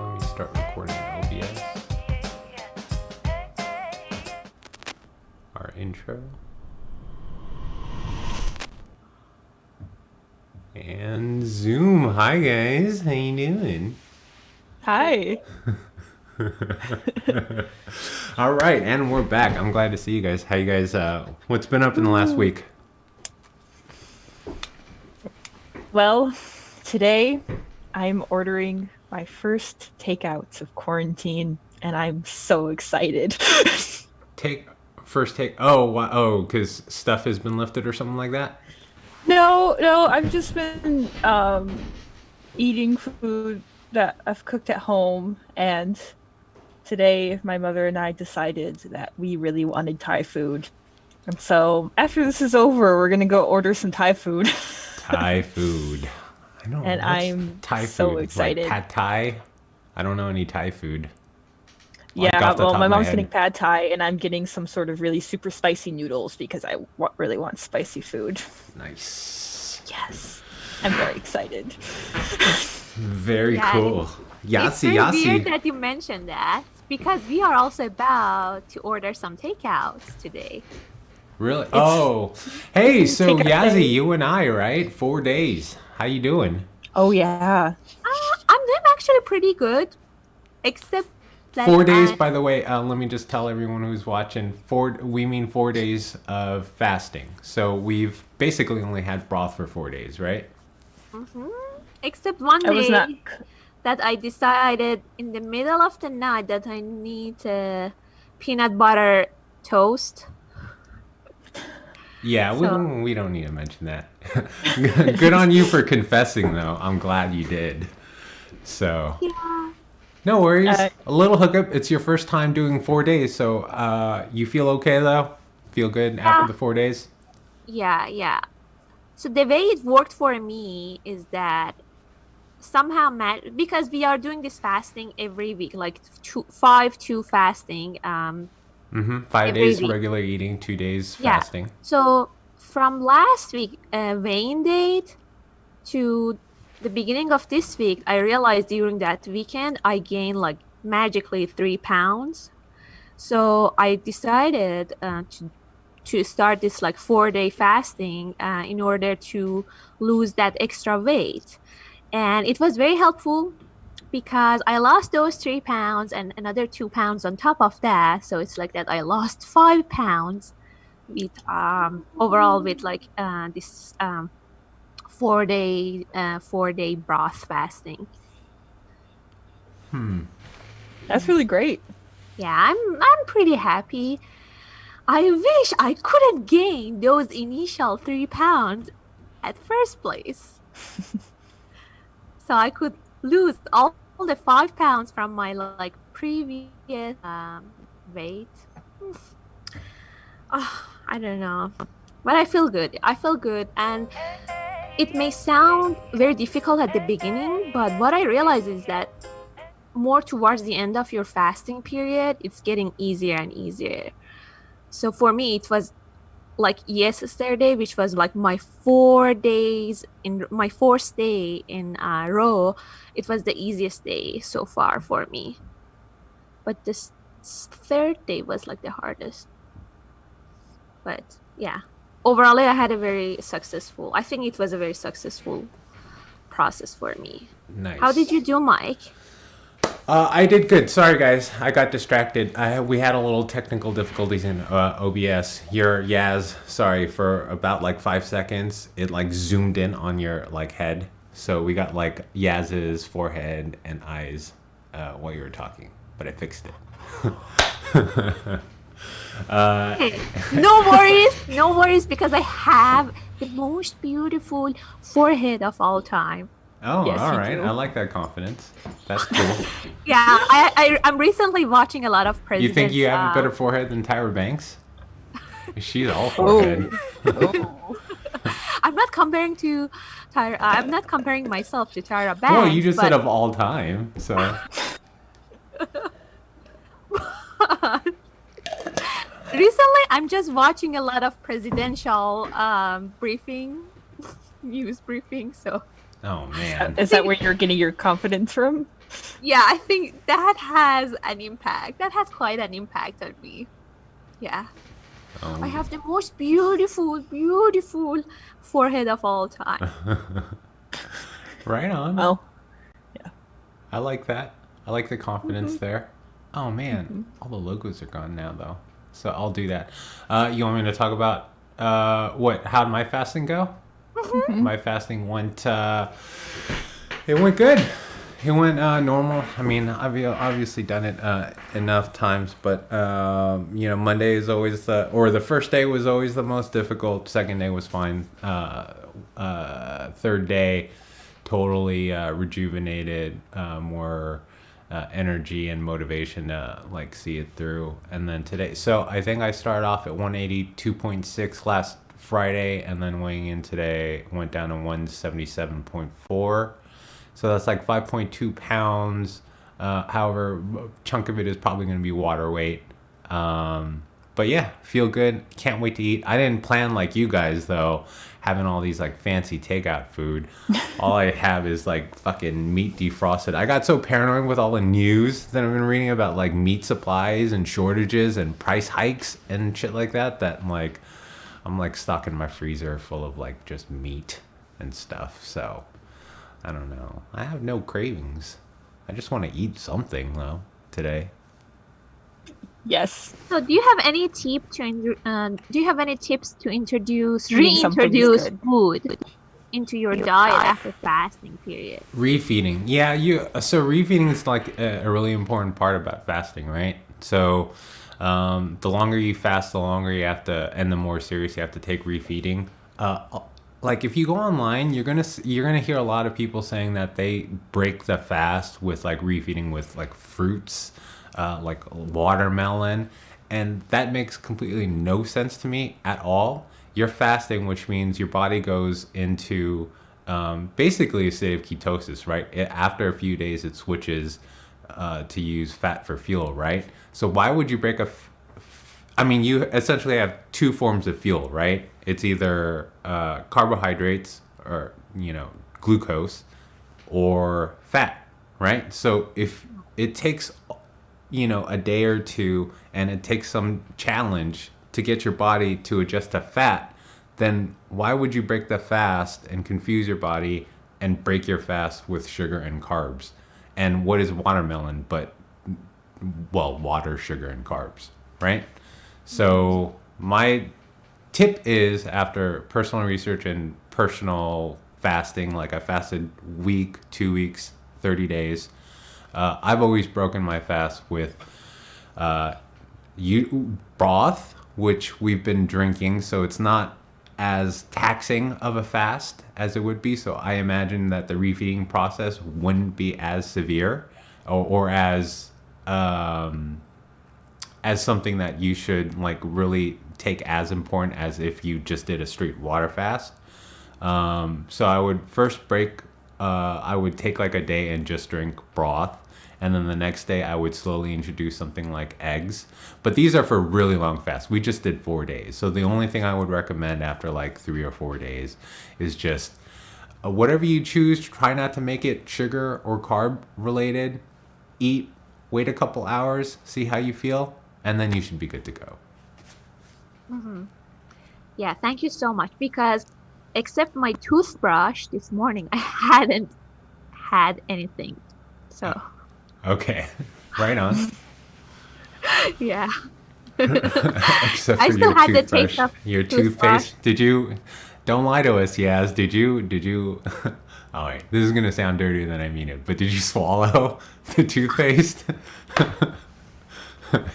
Let me start recording OBS. Our intro. And Zoom. Hi guys, how you doing? Hi. All right, and we're back. I'm glad to see you guys. How you guys? What's been up in the last week? Well, today I'm ordering my first takeouts of quarantine, and I'm so excited. First take. Oh, oh, because stuff has been lifted or something like that. No, I've just been eating food that I've cooked at home, and today my mother and I decided that we really wanted Thai food. And so after this is over, we're gonna go order some Thai food. Thai food. I don't know. And I'm Thai so food? excited. Like pad Thai? I don't know any Thai food. Like Yeah, off the well, top my of my mom's head. getting pad Thai, and I'm getting some sort of really super spicy noodles because I really want spicy food. Nice. Yes, I'm very excited. Very Yeah, cool. it's very weird Yasi. that you mentioned that because we are also about to order some takeouts today. Really? Oh. Hey, so Take a Yazi, day. you and I, right? 4 days. How you doing? Oh yeah, I'm doing actually pretty good, except that 4 days, I by the way, let me just tell everyone who's watching, we mean 4 days of fasting. So we've basically only had broth for 4 days, right? except one I was not. day that I decided in the middle of the night that I need peanut butter toast. Yeah, So we don't need to mention that. Good on you for confessing, though. I'm glad you did. So, yeah, no worries. Uh, A little hookup. It's your first time doing 4 days, so you feel okay, though? Feel good after yeah, the 4 days? yeah. So the way it worked for me is that somehow because we are doing this fasting every week, like 5-2 fasting. 5 Every days week. regular eating, 2 days Yeah. fasting. So from last week, weighing date to the beginning of this week, I realized during that weekend I gained like magically 3 pounds. So I decided to start this like 4-day fasting in order to lose that extra weight. And it was very helpful because I lost those 3 pounds and another 2 pounds on top of that. So it's like that I lost 5 pounds with overall with like this 4-day broth fasting. That's really great. Yeah, I'm pretty happy. I wish I couldn't gain those initial 3 pounds at first place. So I could lose all the 5 pounds from my like previous weight. I don't know, but I feel good. And it may sound very difficult at the beginning, but what I realize is that more towards the end of your fasting period, it's getting easier and easier. So for me, it was like yesterday, which was like my 4 days in my fourth day in a row. It was the easiest day so far for me, but this third day was like the hardest. But yeah, overall, I had I think it was a very successful process for me. Nice. How did you do, Mike? I did good. Sorry, guys. I got distracted. We had a little technical difficulties in OBS. Your Yaz, sorry, for about like 5 seconds, it like zoomed in on your like head. So we got like Yaz's forehead and eyes while you were talking, but I fixed it. Hey, no worries, because I have the most beautiful forehead of all time. Oh, Yes, all you right. do. I like that confidence. That's cool. Yeah, I'm recently watching a lot of You presidents. think you have a better forehead than Tyra Banks? She's all Oh. forehead. Oh. I'm not comparing to Tyra. I'm not comparing myself to Tyra Banks. Well, you just said but of all time, so recently, I'm just watching a lot of presidential news briefing. So oh man. Is that where you're getting your confidence from? Yeah, I think that has an impact. That has quite an impact on me. Yeah. I have the most beautiful, beautiful forehead of all time. Right on. Well, I like that. I like the confidence there. Oh man, all the logos are gone now though. So I'll do that. You want me to talk about how did my fasting go? My fasting went it went good. It went normal. I mean, I've obviously done it enough times, but Monday is always the first day was always the most difficult. Second day was fine. Third day, totally rejuvenated, more energy and motivation to like see it through. And then today, so I think I started off at 182.6 last Friday, and then weighing in today went down to 177.4. So that's like 5.2 pounds. However, a chunk of it is probably going to be water weight. But yeah, feel good. Can't wait to eat. I didn't plan like you guys though, having all these like fancy takeout food. All I have is like fucking meat defrosted. I got so paranoid with all the news that I've been reading about like meat supplies and shortages and price hikes and shit like that I'm like stocking my freezer full of like just meat and stuff. So I don't know. I have no cravings. I just want to eat something though today. yes. So, do you have any tips to Eating something is reintroduce good. food into your diet after fasting period? Refeeding. Yeah, so refeeding is like a really important part about fasting, right? So the longer you fast, the longer you have to, and the more serious you have to take refeeding. Like if you go online, you're gonna hear a lot of people saying that they break the fast with like refeeding with like fruits, like watermelon, and that makes completely no sense to me at all. You're fasting, which means your body goes into basically a state of ketosis, right? After a few days, it switches to use fat for fuel, right? So why would you break I mean, you essentially have two forms of fuel, right? It's either carbohydrates or, glucose or fat, right? So if it takes, a day or two and it takes some challenge to get your body to adjust to fat, then why would you break the fast and confuse your body and break your fast with sugar and carbs? And what is watermelon but, well, water, sugar, and carbs, right? So my tip is, after personal research and personal fasting, like I fasted week, 2 weeks, 30 days, I've always broken my fast with broth, which we've been drinking, so it's not as taxing of a fast as it would be. So I imagine that the refeeding process wouldn't be as severe or as something that you should like really take as important as if you just did a straight water fast. So I would first I would take like a day and just drink broth. And then the next day I would slowly introduce something like eggs. But these are for really long fasts. We just did 4 days. So the only thing I would recommend after like 3 or 4 days is just whatever you choose, try not to make it sugar or carb related. Eat, wait a couple hours, see how you feel, and then you should be good to go. Yeah, thank you so much, because except my toothbrush this morning, I hadn't had anything. So Okay, right on. yeah. Except I for still your had the toothbrush. taste of Your toothbrush. toothpaste. Did you? Don't lie to us, Yaz. Did you? Oh wait, this is gonna sound dirtier than I mean it. But did you swallow the toothpaste?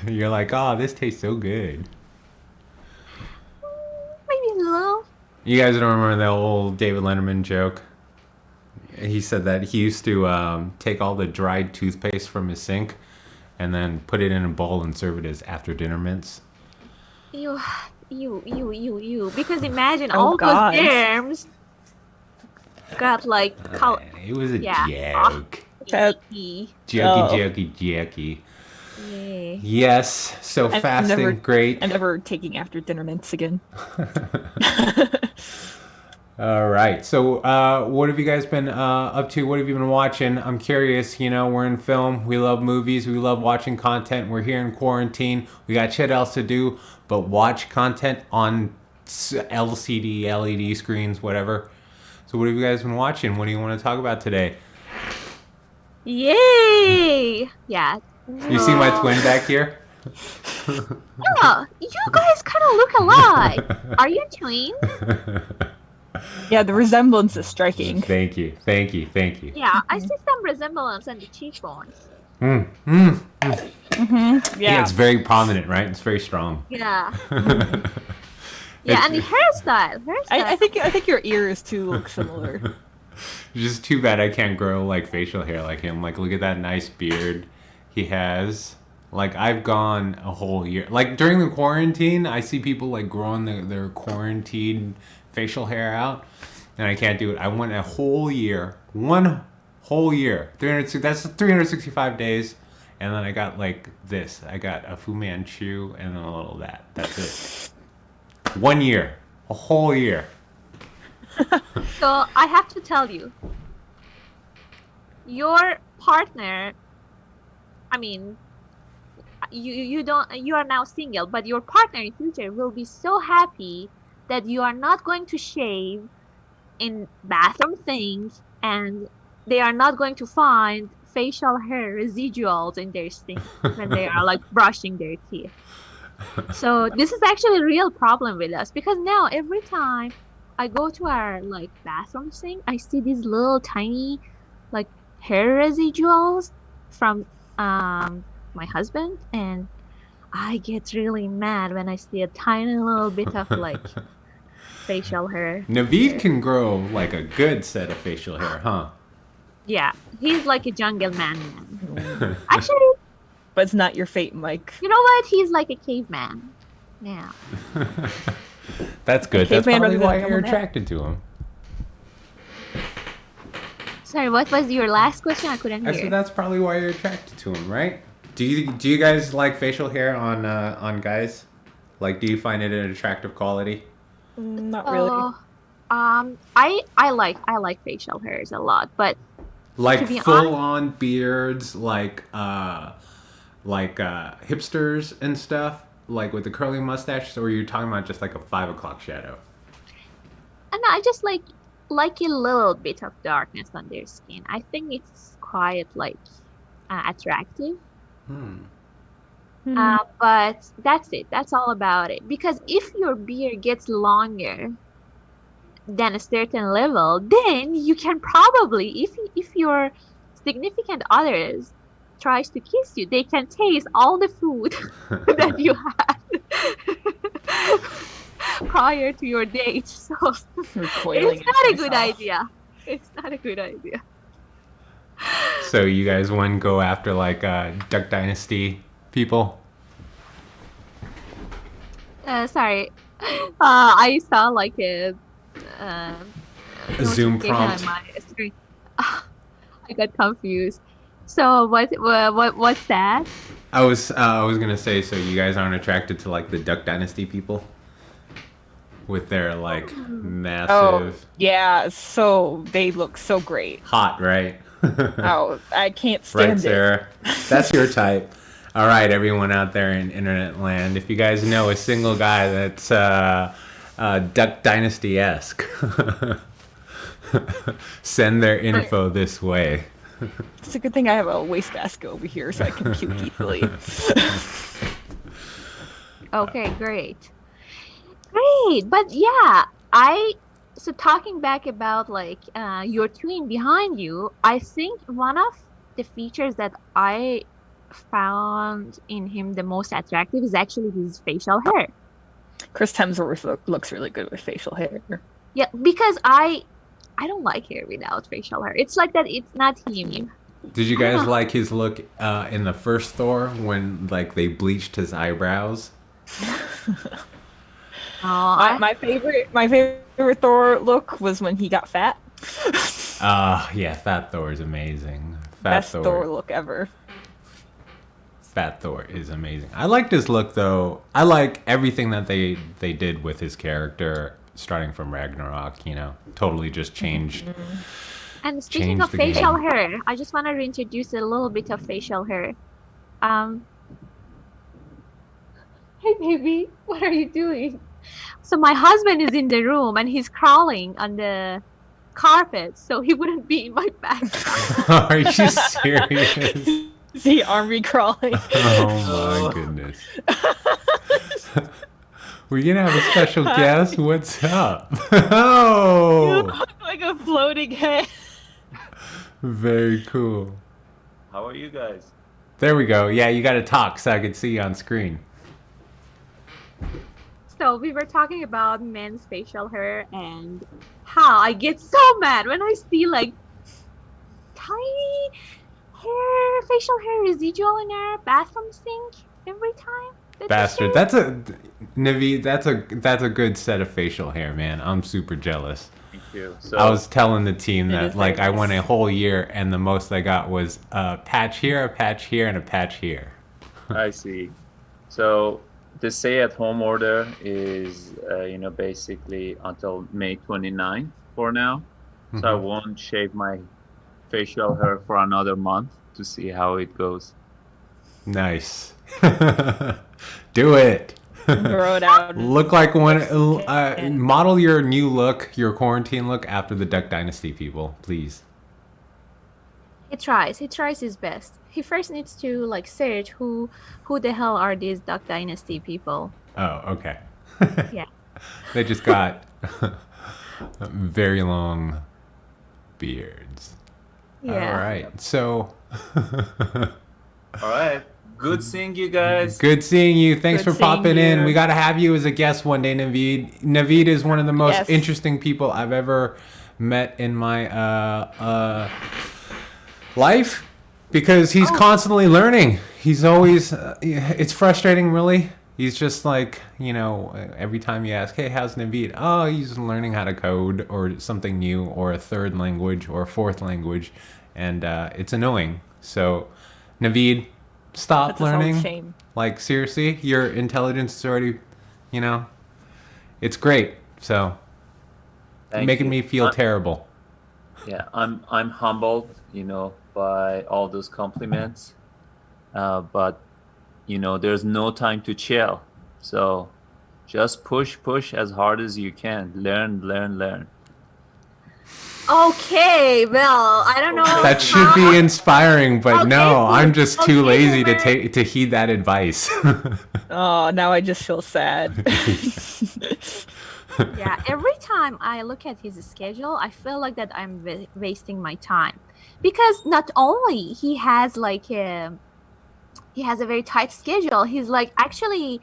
You're like, oh, this tastes so good. Maybe a little. You guys don't remember the old David Letterman joke? He said that he used to take all the dried toothpaste from his sink and then put it in a bowl and serve it as after dinner mints. You. Because imagine Oh, all God. those germs got like It was a yeah. joke. icky. Jokey. Yeah. Yes, so I'm fasting, never- great. I'm never taking after dinner mints again. All right. So, what have you guys been up to? What have you been watching? I'm curious. You know, we're in film. We love movies. We love watching content. We're here in quarantine. We got shit else to do, but watch content on LCD, LED screens, whatever. So, what have you guys been watching? What do you want to talk about today? Yay! Yeah. You see my twin back here? Yeah, you guys kind of look alike. Are you twins? Yeah, the resemblance is striking. Thank you. Yeah, I see some resemblance in the cheekbones. Yeah. Yeah, it's very prominent, right? It's very strong. Yeah. Yeah, and the hairstyle. I think your ears too look similar. It's just too bad I can't grow like facial hair like him. Like, look at that nice beard he has. Like, I've gone a whole year. Like, during the quarantine, I see people like growing their quarantine facial hair out, and I can't do it. I went a whole year, one whole year. That's 365 days, and then I got like this. I got a Fu Manchu and a little of that. That's it. 1 year, a whole year. So I have to tell you, your partner. I mean, you are now single, but your partner in future will be so happy that you are not going to shave in bathroom things, and they are not going to find facial hair residuals in their sink when they are like brushing their teeth. So this is actually a real problem with us, because now every time I go to our like bathroom sink, I see these little tiny like hair residuals from my husband, and I get really mad when I see a tiny little bit of like facial hair. Naveed can grow like a good set of facial hair, huh? Yeah, he's like a jungle man. Actually, But it's not your fate, Mike. you know what? He's like a caveman. Yeah. That's good. That's Caveman probably rather than why a you're camel man. attracted to him. Sorry, what was your last question? I couldn't I hear. said that's probably why you're attracted to him, right? Do you guys like facial hair on guys? Like, do you find it an attractive quality? Not really. I like facial hairs a lot, but Like To be full on beards, like hipsters and stuff, like with the curly mustaches, or are you talking about just like a 5 o'clock shadow? and I just like a little bit of darkness on their skin. I think it's quite like attractive. But that's it. That's all about it. Because if your beard gets longer than a certain level, then you can probably, if your significant others tries to kiss you, they can taste all the food that you had prior to your date. So Recoiling it's not a at good myself. idea. It's not a good idea. So you guys wouldn't go after like Duck Dynasty people? Sorry. I saw like a Zoom notification prompt. on my screen. I got confused. So what's that? I was gonna say, so you guys aren't attracted to like the Duck Dynasty people with their like Oh, massive yeah. So they look so great. hot, right? Oh, I can't Right, stand it. Sarah? That's your type. All right, everyone out there in internet land, if you guys know a single guy that's Duck Dynasty-esque, send their info this way. It's a good thing I have a wastebasket over here so I can puke easily. Okay, great. But yeah, so talking back about like your twin behind you, I think one of the features that I found in him the most attractive is actually his facial hair. Chris Hemsworth looks really good with facial hair. Yeah, because I don't like hair without facial hair. It's like that. It's not him. Did you guys like his look in the first Thor when like they bleached his eyebrows? My favorite Thor look was when he got fat. Yeah, Fat Thor is amazing. Best Thor look ever. Fat Thor is amazing. I liked his look though. I like everything that they did with his character starting from Ragnarok, you know, totally just changed. And speaking Change of the facial game. hair, I just want to reintroduce a little bit of facial hair. Um, hey baby, what are you doing? So my husband is in the room and he's crawling on the carpet, so he wouldn't be in my background. Are you serious? See army crawling. Oh my goodness. We're gonna have a special guest. What's up? You Oh, look like a floating head. very cool. How are you guys? There we go. Yeah, you gotta talk so I can see you on screen. So we were talking about men's facial hair and how I get so mad when I see like tiny hair, facial hair residual in our bathroom sink every time. Bastard. That's a Naveed, that's a good set of facial hair, man. I'm super jealous. Thank you. So I was telling the team It that is like very I went a nice. whole year and the most I got was a patch here, a patch here, and a patch here. I see. So the stay-at-home order is, basically until May 29th for now. So I won't shave my facial hair for another month to see how it goes. Nice. Do it. Grow it out. Look like one. Model your new look, your quarantine look after the Duck Dynasty people, please. He tries his best. He first needs to like search who the hell are these Duck Dynasty people. Oh, okay. Yeah. They just got very long beards. Yeah. All right. So All right. Good seeing you guys. good seeing you. Thanks Good for popping seeing in. you. We got to have you as a guest one day, Naveed. Naveed is one of the most Yes. interesting people I've ever met in my life because he's constantly learning. He's always, it's frustrating, really. He's just like, every time you ask, hey, how's Naveed? Oh, he's learning how to code or something new or a third language or a fourth language. And it's annoying. So, Naveed, stop That's a solid learning. shame. Like, seriously, your intelligence is already, it's great. So, Thank making you. me feel terrible. Yeah, I'm humbled, by all those compliments. But there's no time to chill. So just push as hard as you can. Learn. Okay, well, I don't know. That should be inspiring, but Okay, no, I'm just too okay, lazy to Boomer. to heed that advice. Oh, now I just feel sad. Yeah, every time I look at his schedule, I feel like that I'm wasting my time. Because not only he has a very tight schedule, he's like actually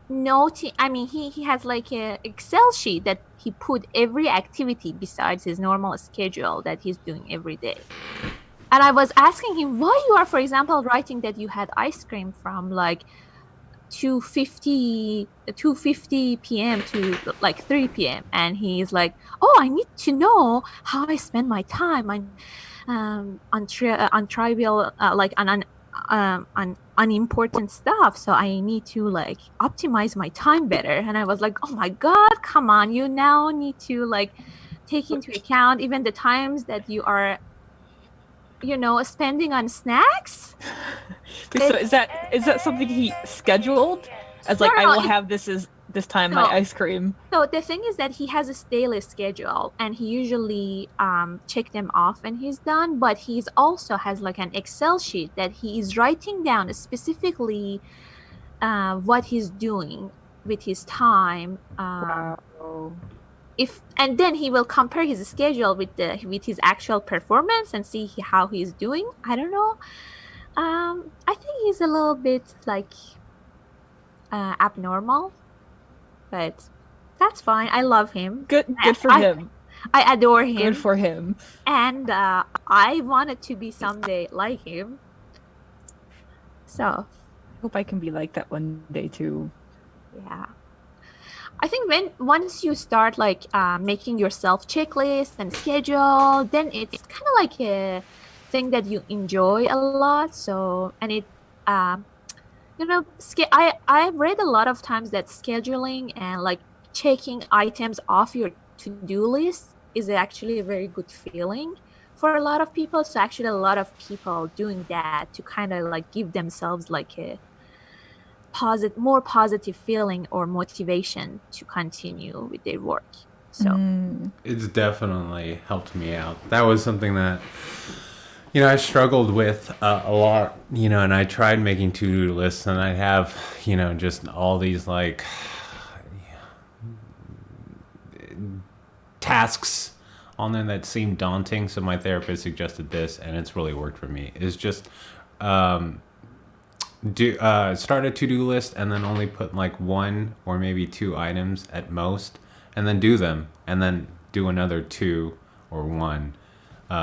he has like a Excel sheet that he put every activity besides his normal schedule that he's doing every day. And I was asking him why you are, for example, writing that you had ice cream from like 2:50 p.m. to like 3 p.m. and he's like, oh, I need to know how I spend my time on trivial on unimportant stuff, so I need to like optimize my time better. And I was like, oh my god, come on, you now need to like take into account even the times that you are spending on snacks. So is that something he scheduled? As like, No, I will it- have this time No. my ice cream. So the thing is that he has a daily schedule and he usually check them off when he's done, but he's also has like an Excel sheet that he is writing down specifically what he's doing with his time. And then he will compare his schedule with his actual performance and see how he's doing. I don't know. I think he's a little bit like abnormal, but that's fine. I love him. Good for him. I adore him. Good for him. And I wanted to be someday like him. So Hope I can be like that one day too. yeah, I think once you start like making yourself checklists and schedule, then it's kind of like a thing that you enjoy a lot. So and it I've read a lot of times that scheduling and like checking items off your to-do list is actually a very good feeling for a lot of people. So actually a lot of people doing that to kind of like give themselves like a more positive feeling or motivation to continue with their work. So It's definitely helped me out. That was something that, you know, I struggled with a lot, you know, and I tried making to-do lists, and I have, you know, just all these like tasks on there that seem daunting. So my therapist suggested this, and it's really worked for me. Is just start a to-do list and then only put like one or maybe two items at most, and then do them, and then do another two or one,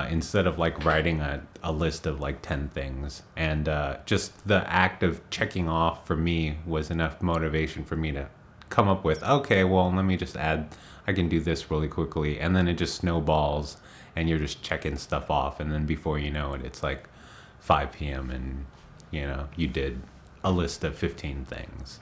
instead of like writing a list of like 10 things. And just the act of checking off for me was enough motivation for me to come up with, okay, well, let me just add, I can do this really quickly. And then it just snowballs, and you're just checking stuff off, and then before you know it, it's like 5 p.m. and you know, you did a list of 15 things.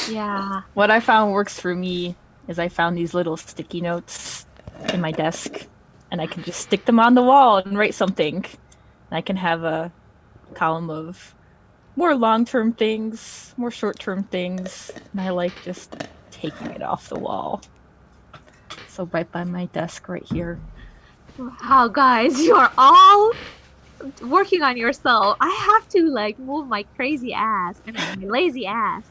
yeah. What I found works for me is I found these little sticky notes in my desk, and I can just stick them on the wall and write something. And I can have a column of more long-term things, more short-term things, and I like just taking it off the wall. So right by my desk right here. Wow, guys, you are all working on yourself. I have to like move my crazy ass and my lazy ass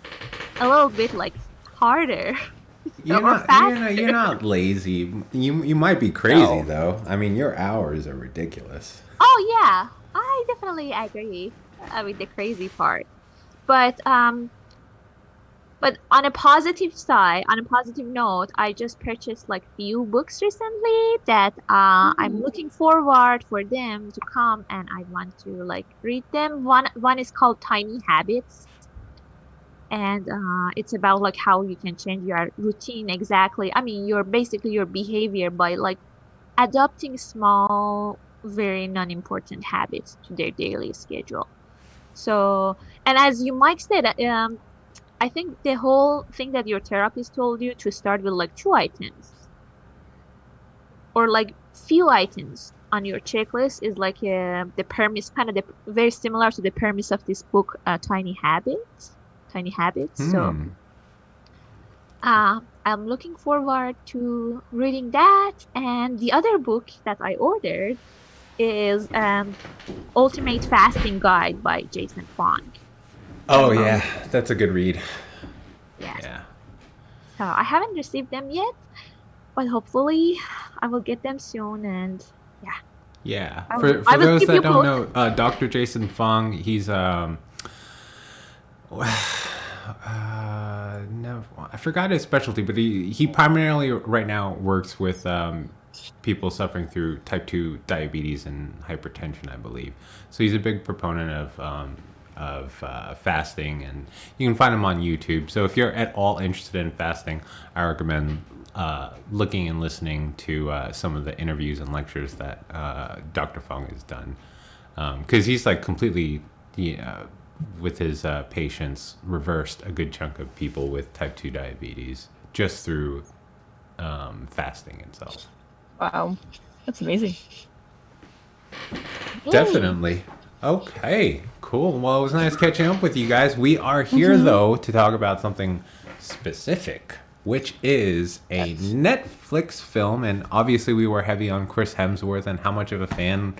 a little bit like harder. You're not lazy. You might be crazy though. I mean, your hours are ridiculous. Oh yeah, I definitely agree with the crazy part. But on a positive side, on a positive note, I just purchased like few books recently that I'm looking forward for them to come, and I want to like read them. One is called Tiny Habits, and it's about like how you can change your routine exactly. I mean, your behavior by like adopting small, very non-important habits to their daily schedule. So, and as you Mike said, I think the whole thing that your therapist told you to start with like 2 items or like few items on your checklist is like the premise, kind of very similar to the premise of this book, Tiny Habits. So I'm looking forward to reading that. And the other book that I ordered is Ultimate Fasting Guide by Jason Fung. Oh yeah, that's a good read. Yeah. So I haven't received them yet, but hopefully I will get them soon. And Yeah. I For will those keep that you don't know, Dr. Jason Fung, he's no, I forgot his specialty, but he primarily right now works with people suffering through type 2 diabetes and hypertension, I believe. So he's a big proponent of fasting, and you can find him on YouTube. So if you're at all interested in fasting, I recommend looking and listening to some of the interviews and lectures that Dr. Fung has done, because he's like completely, with his patients, reversed a good chunk of people with type 2 diabetes just through fasting itself. Wow, that's amazing. Definitely. Okay, cool. Well, it was nice catching up with you guys. We are here, though, to talk about something specific, which is a Netflix film. And obviously, we were heavy on Chris Hemsworth and how much of a fan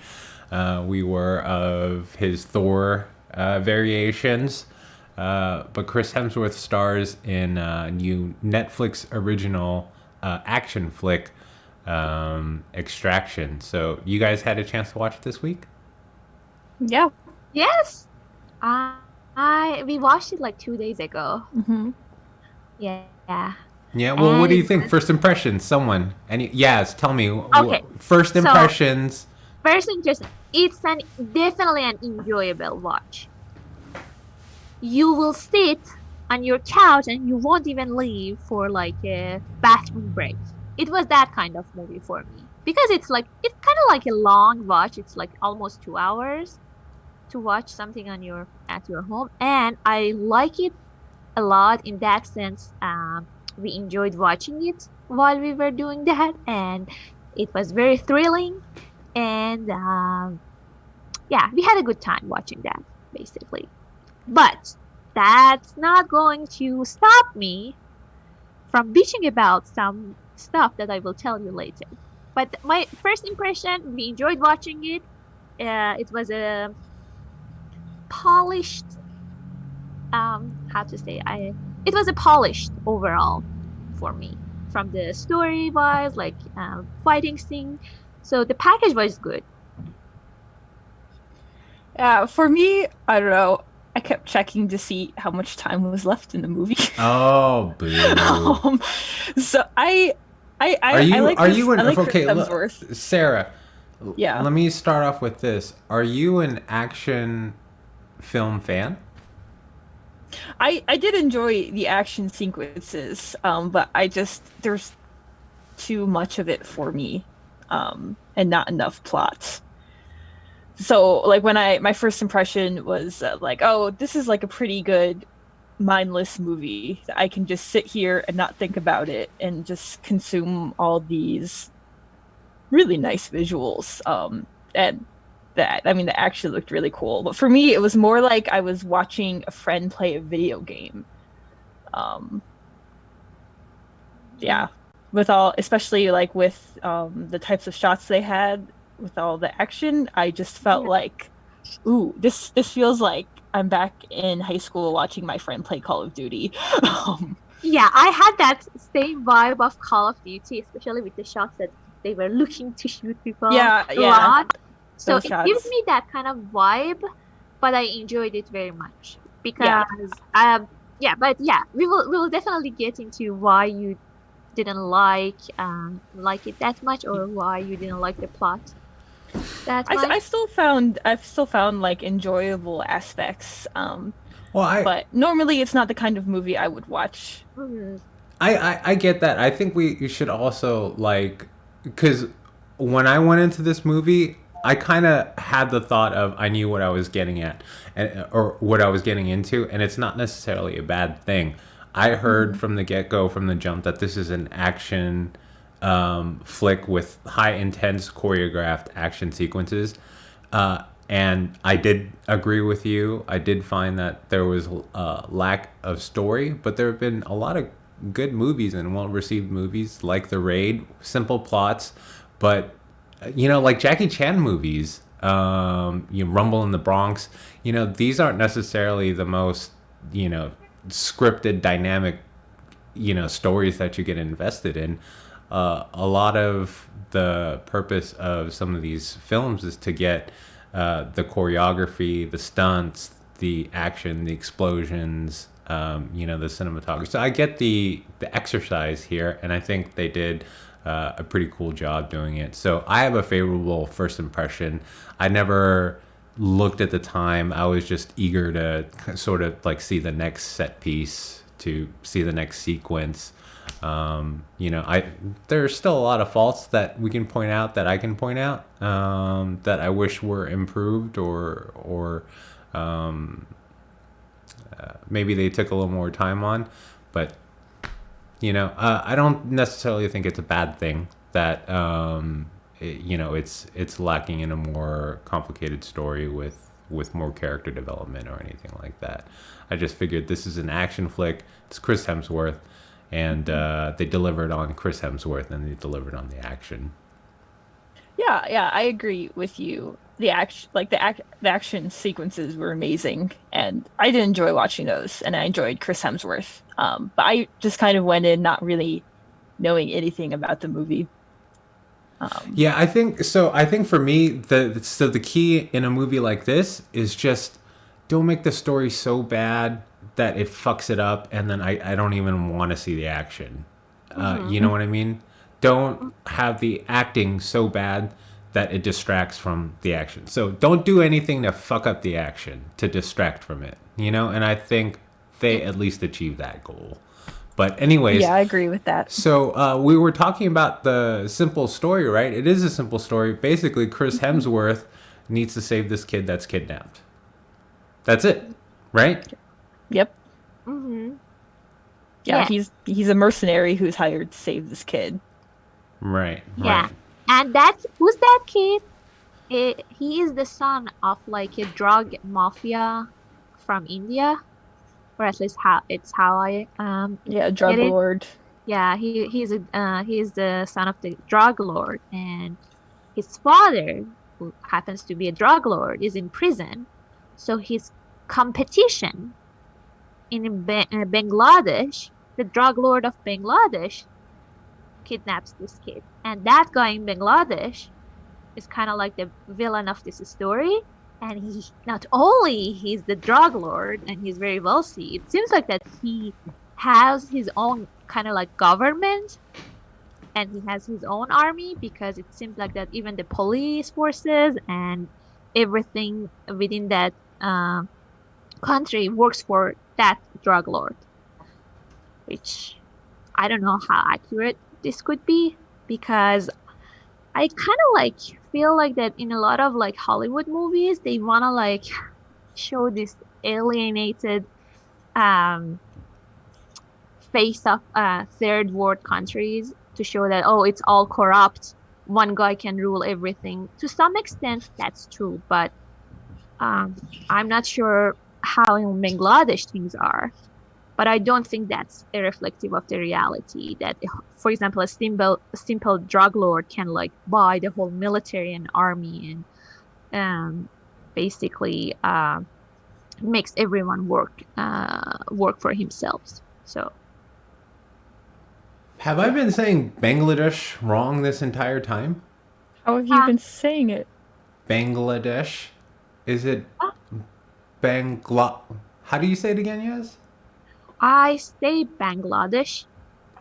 we were of his Thor variations. But Chris Hemsworth stars in a new Netflix original action flick, Extraction. So, you guys had a chance to watch it this week? Yeah. yes, we watched it like 2 days ago. Yeah. Yeah, well, what do you think? First impressions, someone. Yes, tell me. Okay, First impressions. First impression, it's definitely an enjoyable watch. You will sit on your couch and you won't even leave for like a bathroom break. It was that kind of movie for me. Because it's kind of like a long watch. It's like almost 2 hours to watch something at your home, and I like it a lot in that sense. we enjoyed watching it while we were doing that, and it was very thrilling. And yeah, we had a good time watching that, basically. But that's not going to stop me from bitching about some stuff that I will tell you later. But my first impression, we enjoyed watching it. It was a polished, how to say, it was a polished overall for me, from the story wise, like fighting scene. So the package was good. For me, I don't know. I kept checking to see how much time was left in the movie. Oh, boo. So I Are you like are Chris, you an I like Chris okay? Hemsworth. Sarah, Yeah. let me start off with this. Are you an action film fan? I did enjoy the action sequences, but there's too much of it for me, and not enough plot. So like my first impression was like, oh, this is like a pretty good mindless movie that I can just sit here and not think about it and just consume all these really nice visuals. And the action looked really cool. But for me, it was more like I was watching a friend play a video game. Yeah, with all, especially like with the types of shots they had with all the action, I just felt like, ooh, this feels like I'm back in high school watching my friend play Call of Duty. Yeah, I had that same vibe of Call of Duty, especially with the shots that they were looking to shoot people Yeah, a yeah. lot. So Those it shots. gives me that kind of vibe, but I enjoyed it very much because we will definitely get into why you didn't like it that much, or why you didn't like the plot that much. I've still found like enjoyable aspects. Well, But normally it's not the kind of movie I would watch. Mhm. I get that. I think you should also like, because when I went into this movie, I kind of had the thought of I knew what I was getting at, or what I was getting into, and it's not necessarily a bad thing. I heard from the get-go, from the jump, that this is an action flick with high intense choreographed action sequences. And I did agree with you. I did find that there was a lack of story, but there have been a lot of good movies and well-received movies like The Raid, simple plots, but like Jackie Chan movies, Rumble in the Bronx. These aren't necessarily the most scripted, dynamic, stories that you get invested in. A lot of the purpose of some of these films is to get the choreography, the stunts, the action, the explosions, the cinematography. So I get the exercise here, and I think they did a pretty cool job doing it. So I have a favorable first impression. I never looked at the time. I was just eager to sort of like see the next set piece, to see the next sequence. There's still a lot of faults that we can point out, that I can point out, that I wish were improved, or maybe they took a little more time on. But I don't necessarily think it's a bad thing that it's lacking in a more complicated story with more character development or anything like that. I just figured this is an action flick. It's Chris Hemsworth, and they delivered on Chris Hemsworth, and they delivered on the action. Yeah, I agree with you. The action sequences were amazing, and I did enjoy watching those, and I enjoyed Chris Hemsworth. But I just kind of went in not really knowing anything about the movie. Yeah, I think so. I think for me, the key in a movie like this is just don't make the story so bad that it fucks it up, and then I don't even want to see the action. You know what I mean? Don't have the acting so bad that it distracts from the action. So don't do anything to fuck up the action to distract from it. And I think they at least achieved that goal. But anyways, Yeah, I agree with that. so we were talking about the simple story, right? It is a simple story. Basically, Chris Hemsworth needs to save this kid that's kidnapped. That's it, right? Yep. Mm-hmm. Yeah, Yeah. he's a mercenary who's hired to save this kid. Right. Yeah. Right. And who's that kid? He is the son of like a drug mafia from India, or at least how I Yeah, get drug it. lord. Yeah, he's the son of the drug lord, and his father, who happens to be a drug lord, is in prison. So his competition in Bangladesh, the drug lord of Bangladesh, kidnaps this kid, and that guy in Bangladesh is kind of like the villain of this story. And he not only he's the drug lord and he's very wealthy, it seems like that he has his own kind of like government, and he has his own army, because it seems like that even the police forces and everything within that country works for that drug lord, which I don't know how accurate this could be, because I kind of like feel like that in a lot of like Hollywood movies, they want to like show this alienated face of third world countries to show that, oh, it's all corrupt. One guy can rule everything. To some extent, that's true, but I'm not sure how in Bangladesh things are. But I don't think that's a reflective of the reality. That, for example, a simple drug lord can like buy the whole military and army and basically makes everyone work for himself. So. Have I been saying Bangladesh wrong this entire time? How have you been saying it? Bangladesh? Is it How do you say it again, Yaz? I say Bangladesh.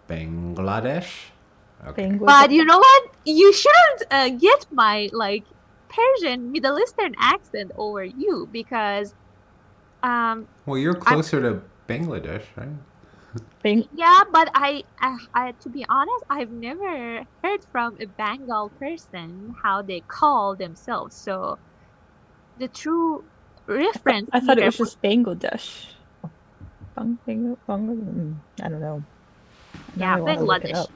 Bangladesh? Okay. But you know what? You shouldn't get my like Persian Middle Eastern accent over you, because Well, you're closer to Bangladesh, right? yeah, but I to be honest, I've never heard from a Bengal person how they call themselves. So the true reference I thought it here was just Bangladesh. I don't know. Yeah, Now I wanna look it Bangladesh. up.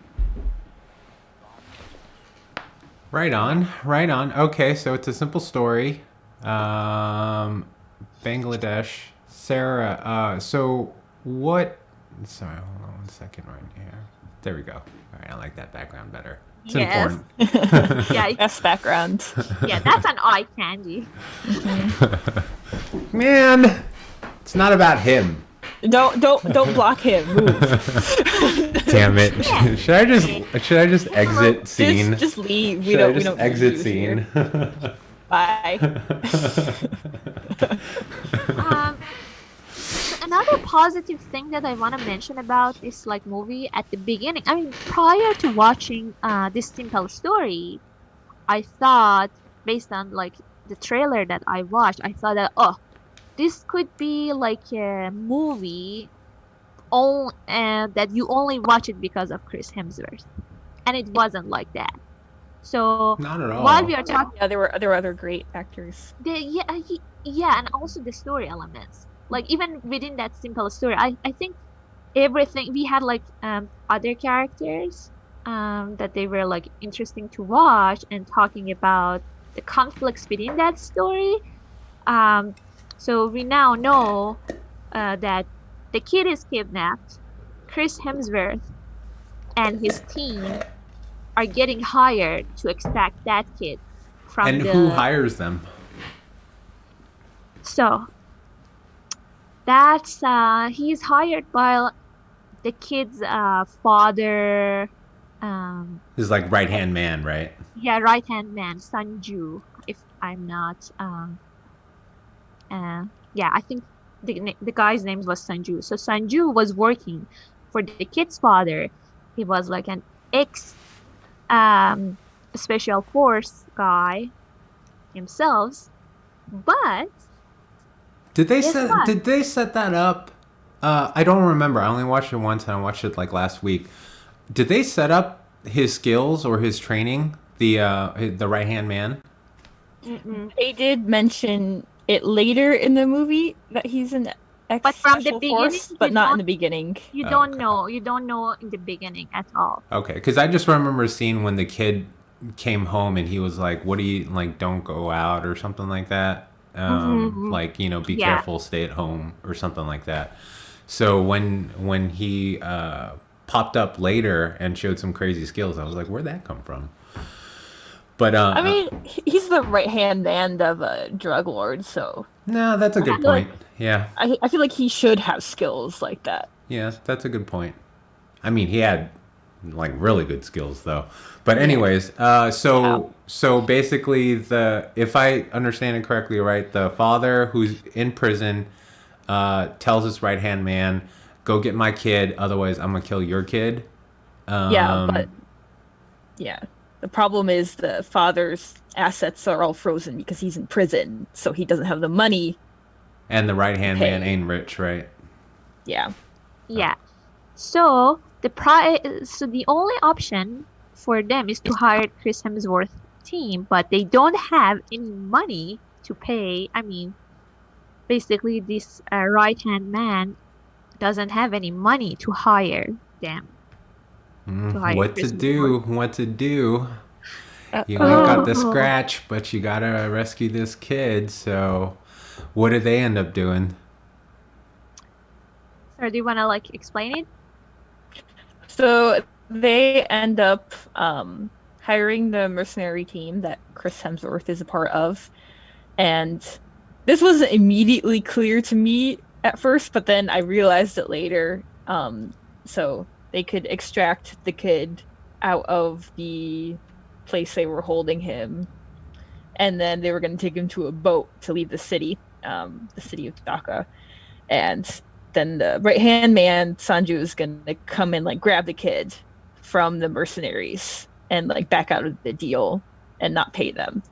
Right on, right on. Okay, so it's a simple story. Bangladesh. Sarah, so what... Sorry, hold on one second right here. There we go. All right, I like that background better. It's Yes. important. Yeah, Best background. yeah, that's an eye candy. Man, it's not about him. Don't block him. Move. Damn it. Yeah. Should I just exit scene? Just leave. We Should I don't just need exit you scene? here. Bye. Another positive thing that I want to mention about this like movie at the beginning, I mean, prior to watching this simple story, I thought, based on like the trailer that I watched, I thought that, oh, this could be like a movie that you only watch it because of Chris Hemsworth, and it wasn't like that. So Not at all. while we are talking, Yeah, there were other great actors. yeah, and also the story elements. Like even within that simple story, I think everything we had like other characters that they were like interesting to watch, and talking about the conflicts within that story. So we now know that the kid is kidnapped. Chris Hemsworth and his team are getting hired to extract that kid from And who hires them? So that's he's hired by the kid's father. His like right hand man, right? Yeah, right hand man, Sanju. If I'm not, yeah, I think the guy's name was Sanju. So Sanju was working for the kid's father. He was like an ex special force guy himself, but Did they Guess set what? Did they set that up? I don't remember. I only watched it once, and I watched it like last week. Did they set up his skills or his training? The right hand man. mm-mm. They did mention it later in the movie that he's an ex But from the special beginning, force, but you not in don't- the beginning. You Oh, don't okay. know. You don't know in the beginning at all. Okay, because I just remember seeing when the kid came home and he was like, "What do you like? Don't go out" or something like that. Mhm. Like be Yeah. careful, stay at home or something like that. So when he popped up later and showed some crazy skills, I was like, "Where'd that come from?" But I mean, he's the right hand man of a drug lord, so no, that's a good feel like- point. Yeah, I feel like he should have skills like that. yeah, that's a good point. I mean, he had like really good skills though. But anyways, so basically if I understand it correctly, right, the father who's in prison tells his right hand man, "Go get my kid, otherwise I'm gonna kill your kid." But the problem is the father's assets are all frozen because he's in prison, so he doesn't have the money. And the right hand Okay. man ain't rich, right? Yeah. Yeah. So the only option for them is to hire Chris Hemsworth team, but they don't have any money to pay. I mean, basically, this right hand man doesn't have any money to hire them. hire What to Chris do? What to do? You ain't got the scratch, but you gotta rescue this kid. So, what did they end up doing? So do you wanna like explain it? So they end up hiring the mercenary team that Chris Hemsworth is a part of. And this wasn't immediately clear to me at first, but then I realized it later. So they could extract the kid out of the place they were holding him. And then they were going to take him to a boat to leave the city of Dhaka. And then the right-hand man, Sanju, is going to come and like grab the kid from the mercenaries and like back out of the deal and not pay them.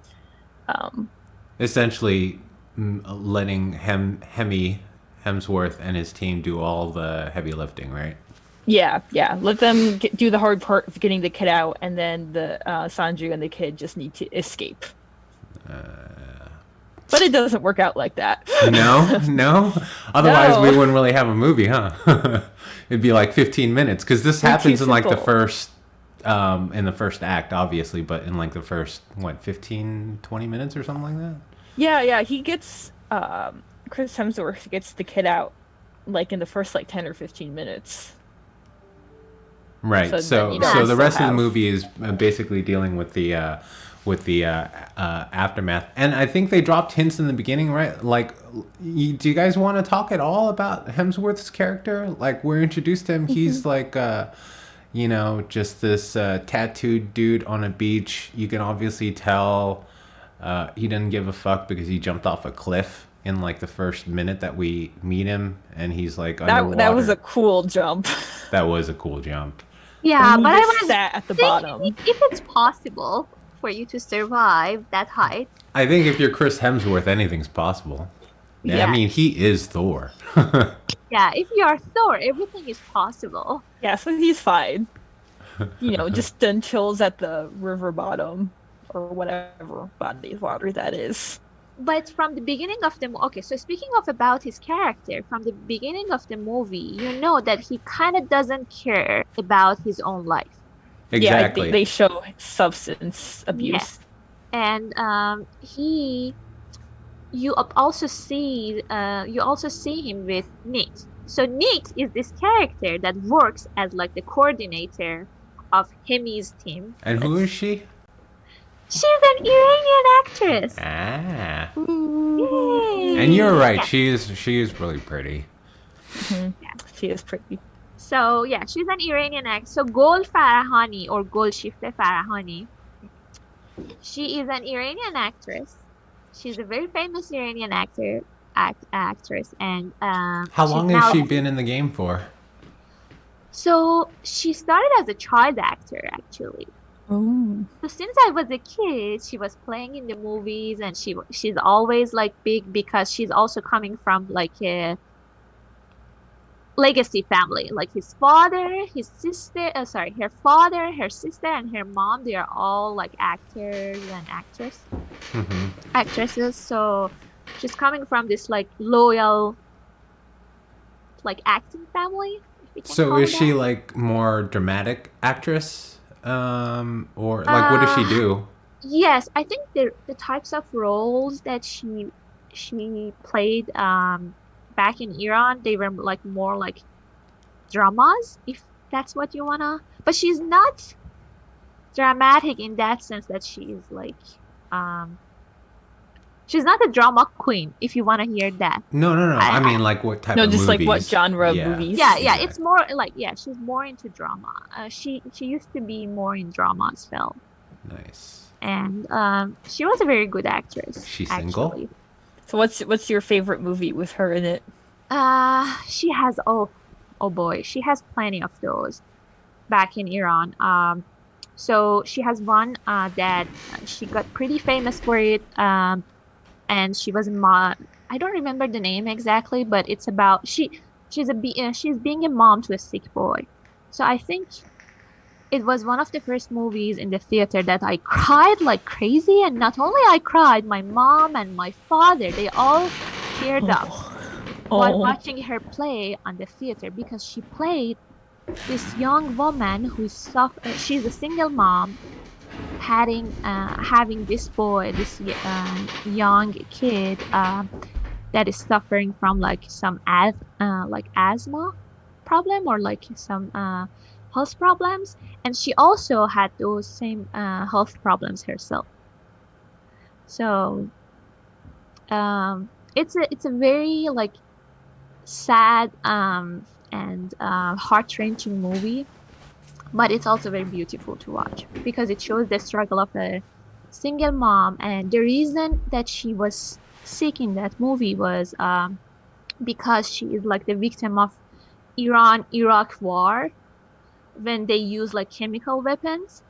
Essentially, letting Hemsworth and his team do all the heavy lifting, right? Yeah. Let them do the hard part of getting the kid out, and then the Sanju and the kid just need to escape. But it doesn't work out like that. No. Otherwise, No. we wouldn't really have a movie, huh? It'd be like 15 minutes because this They're happens too in like the simple. first, in the first act, obviously, but in like the first 15, 20 minutes or something like that. Yeah. He gets Chris Hemsworth gets the kid out like in the first like 10 or 15 minutes. Right. So So, then you don't so the still rest of the have- movie is basically dealing with the aftermath, and I think they dropped hints in the beginning, right? Like, do you guys want to talk at all about Hemsworth's character? Like, we're introduced to him. He's like, just this tattooed dude on a beach. You can obviously tell he doesn't give a fuck because he jumped off a cliff in like the first minute that we meet him, and he's like underwater. That was a cool jump. That was a cool jump. Yeah, He but I just was sat at the thinking bottom. if it's possible for you to survive that height. I think if you're Chris Hemsworth, anything's possible. Yeah, Yeah. I mean, he is Thor. Yeah, if you are Thor, everything is possible. Yeah, so he's fine. Just then chills at the river bottom or whatever body of water that is. But from the beginning of the okay, so speaking of about his character, from the beginning of the movie, you know that he kind of doesn't care about his own life. Exactly. Yeah, they show substance abuse. Yes. And you also see him with Nick. So Nick is this character that works as like the coordinator of Hemi's team. And who is she? She's an Iranian actress. Ah. Yay. And you're right. Yeah. She is really pretty. She is pretty. So yeah, she's an Iranian actress. So Gol Farahani or Golshifte Farahani. She is an Iranian actress. She's a very famous Iranian actress, and How long has she been in the game for? So she started as a child actor actually. Oh. So since I was a kid, she was playing in the movies, and she's always like big because she's also coming from like a legacy family. Like his father, his sister, her father, her sister, and her mom. They are all like actors and actresses. So she's coming from this like loyal like acting family. If we can So call is it she that. like more dramatic actress? Or like what does she do? Yes, I think the types of roles that she played back in Iran, they were like more like dramas, if that's what you wanna. But she's not dramatic in that sense that she is like um she's not a drama queen, if you wanna hear that. No, no, no. I I, mean like what type No, of just like what movies? genre of Yeah. movies. yeah, Exactly. it's more like she's more into drama. She used to be more in drama as well. Nice. And she was a very good actress, She's single? actually. So what's your favorite movie with her in it? She has oh boy, she has plenty of those back in Iran. So she has one that she got pretty famous for it. And she was I don't remember the name exactly, but it's about she's being a mom to a sick boy. So I think it was one of the first movies in the theater that I cried like crazy, and not only I cried, my mom and my father, they all teared up while Oh, watching her play on the theater, because she played this young woman she's a single mom, having this boy, this young kid that is suffering from like some like asthma problem, or like some health problems, and she also had those same health problems herself. So it's a very like sad and heart-wrenching movie, but it's also very beautiful to watch because it shows the struggle of a single mom. And the reason that she was sick in that movie was because she is like the victim of Iran-Iraq war, when they use like chemical weapons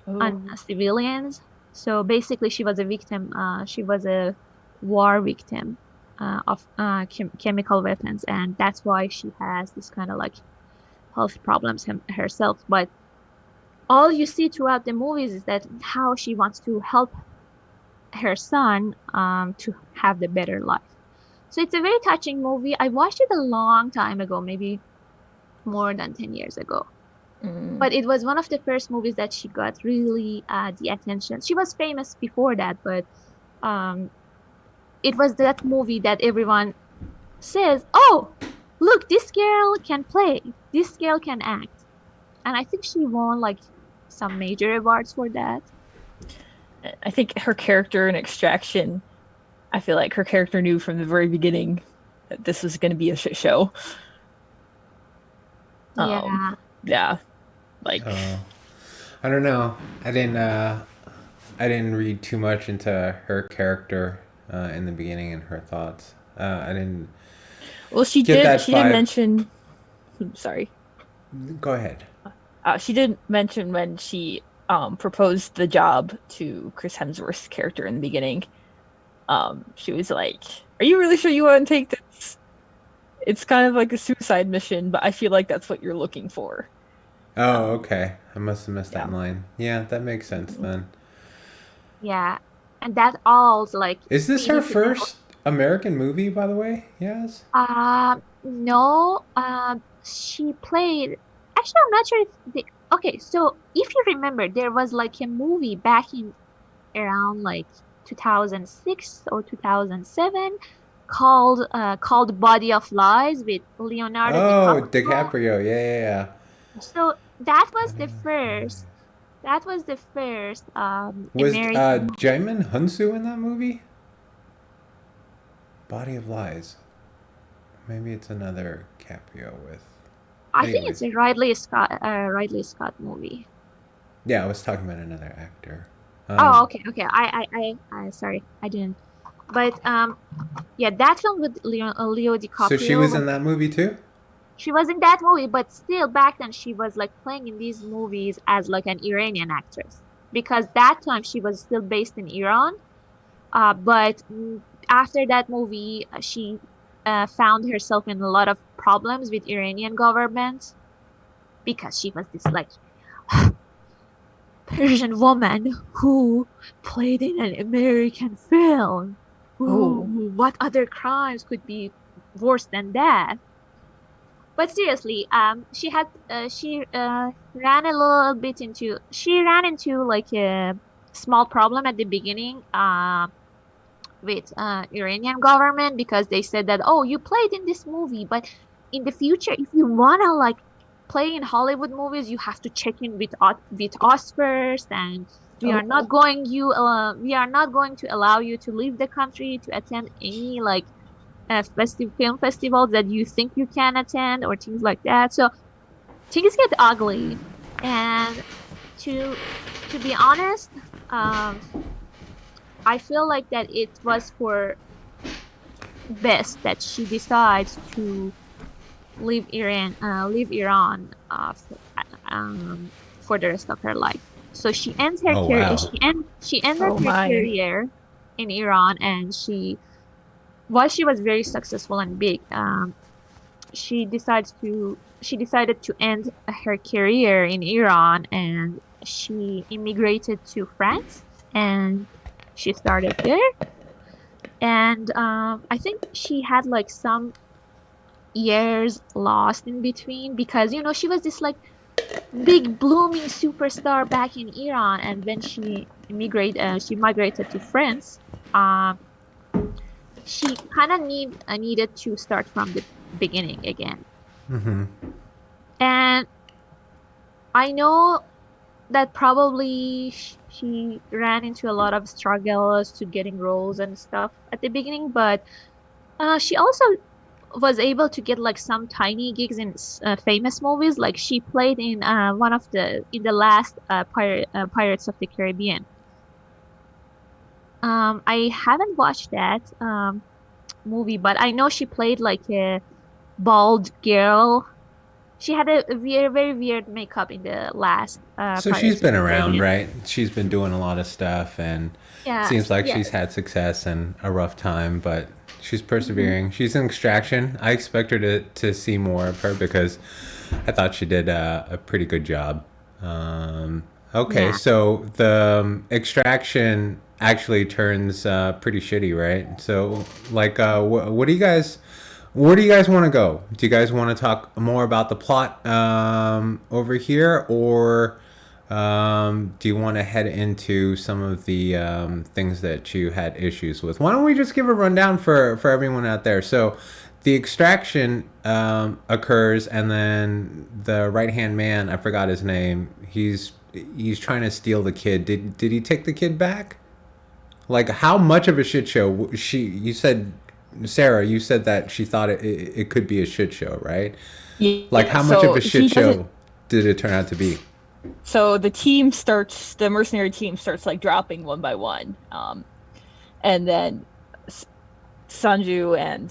on civilians. So basically she was a victim, she was a war victim of chemical weapons, and that's why she has this kind of like health problems herself. But all you see throughout the movies is that how she wants to help her son to have the better life. So it's a very touching movie. I watched it a long time ago, maybe more than 10 years ago. But it was one of the first movies that she got really the attention. She was famous before that, but it was that movie that everyone says, oh, look, this girl can play, this girl can act. And I think she won like some major awards for that. I think her character in Extraction, I feel like her character knew from the very beginning that this was going to be a shit show. Yeah. Like, I don't know. I didn't read too much into her character in the beginning and her thoughts. I didn't. well, she Get did. that She did vibe. mention. Sorry. Go ahead. She did mention when she proposed the job to Chris Hemsworth's character in the beginning. She was like, "Are you really sure you want to take this? It's kind of like a suicide mission, but I feel like that's what you're looking for." Oh, okay. I must have missed that Yeah. line. Yeah, that makes sense then. Yeah. And that all like Is this her feeds into- first American movie, by the way? Yes. No. She played. Actually, I'm not sure if the. Okay, so if you remember, there was like a movie back in around like 2006 or 2007 called Body of Lies with Leonardo Oh, DiCaprio. DiCaprio. Yeah. So that was the first. That was the first Was American. Jaemin Hunsu in that movie? Body of Lies. Maybe it's another Caprio with. I think it's a Ridley Scott movie. Yeah, I was talking about another actor. Oh, okay. I sorry, I didn't. But yeah, that film with Leo DiCaprio. So she was in that movie too? She was in that movie, but still back then she was like playing in these movies as like an Iranian actress, because that time she was still based in Iran. But after that movie, she found herself in a lot of problems with Iranian government, because she was this like Persian woman who played in an American film. Ooh, what other crimes could be worse than that? But seriously, she ran a little bit into she ran into like a small problem at the beginning with Iranian government because they said that, oh, you played in this movie, but in the future, if you wanna like play in Hollywood movies, you have to check in with us first, and we are not going to allow you to leave the country to attend any like film festivals that you think you can attend or things like that. So things get ugly, and to be honest, um, I feel like that it was for best that she decides to leave Iran for the rest of her life. So she ends her Oh, career. wow. She ended Oh her my. career in Iran, and while she was very successful and big, she decided to end her career in Iran, and she immigrated to France, and she started there. And I think she had like some years lost in between because she was this like big blooming superstar back in Iran, and when she migrated to France. She kind of needed to start from the beginning again. Mm-hmm. And I know that probably she ran into a lot of struggles to getting roles and stuff at the beginning, but she also was able to get like some tiny gigs in famous movies. Like she played in the last Pirates of the Caribbean. I haven't watched that movie, but I know she played like a bald girl. She had a very weird makeup in the last. So she's been around, Caribbean. right? She's been doing a lot of stuff, and Yeah. seems like Yeah. she's had success and a rough time, but she's persevering. She's in Extraction. I expect her to see more of her because I thought she did a pretty good job. Okay, Yeah. so the Extraction actually turns pretty shitty, right? So, like, what do you guys? Where do you guys want to go? Do you guys want to talk more about the plot over here, or do you want to head into some of the things that you had issues with? Why don't we just give a rundown for everyone out there? So, the extraction occurs, and then the right-hand man, I forgot his name. He's trying to steal the kid. Did he take the kid back? Like, how much of a shit show? You said, Sarah, you said that she thought it could be a shit show, right? Yeah, Like, how much so of a he shit show doesn't- did it turn out to be? So the mercenary team starts like dropping one by one, and then Sanju and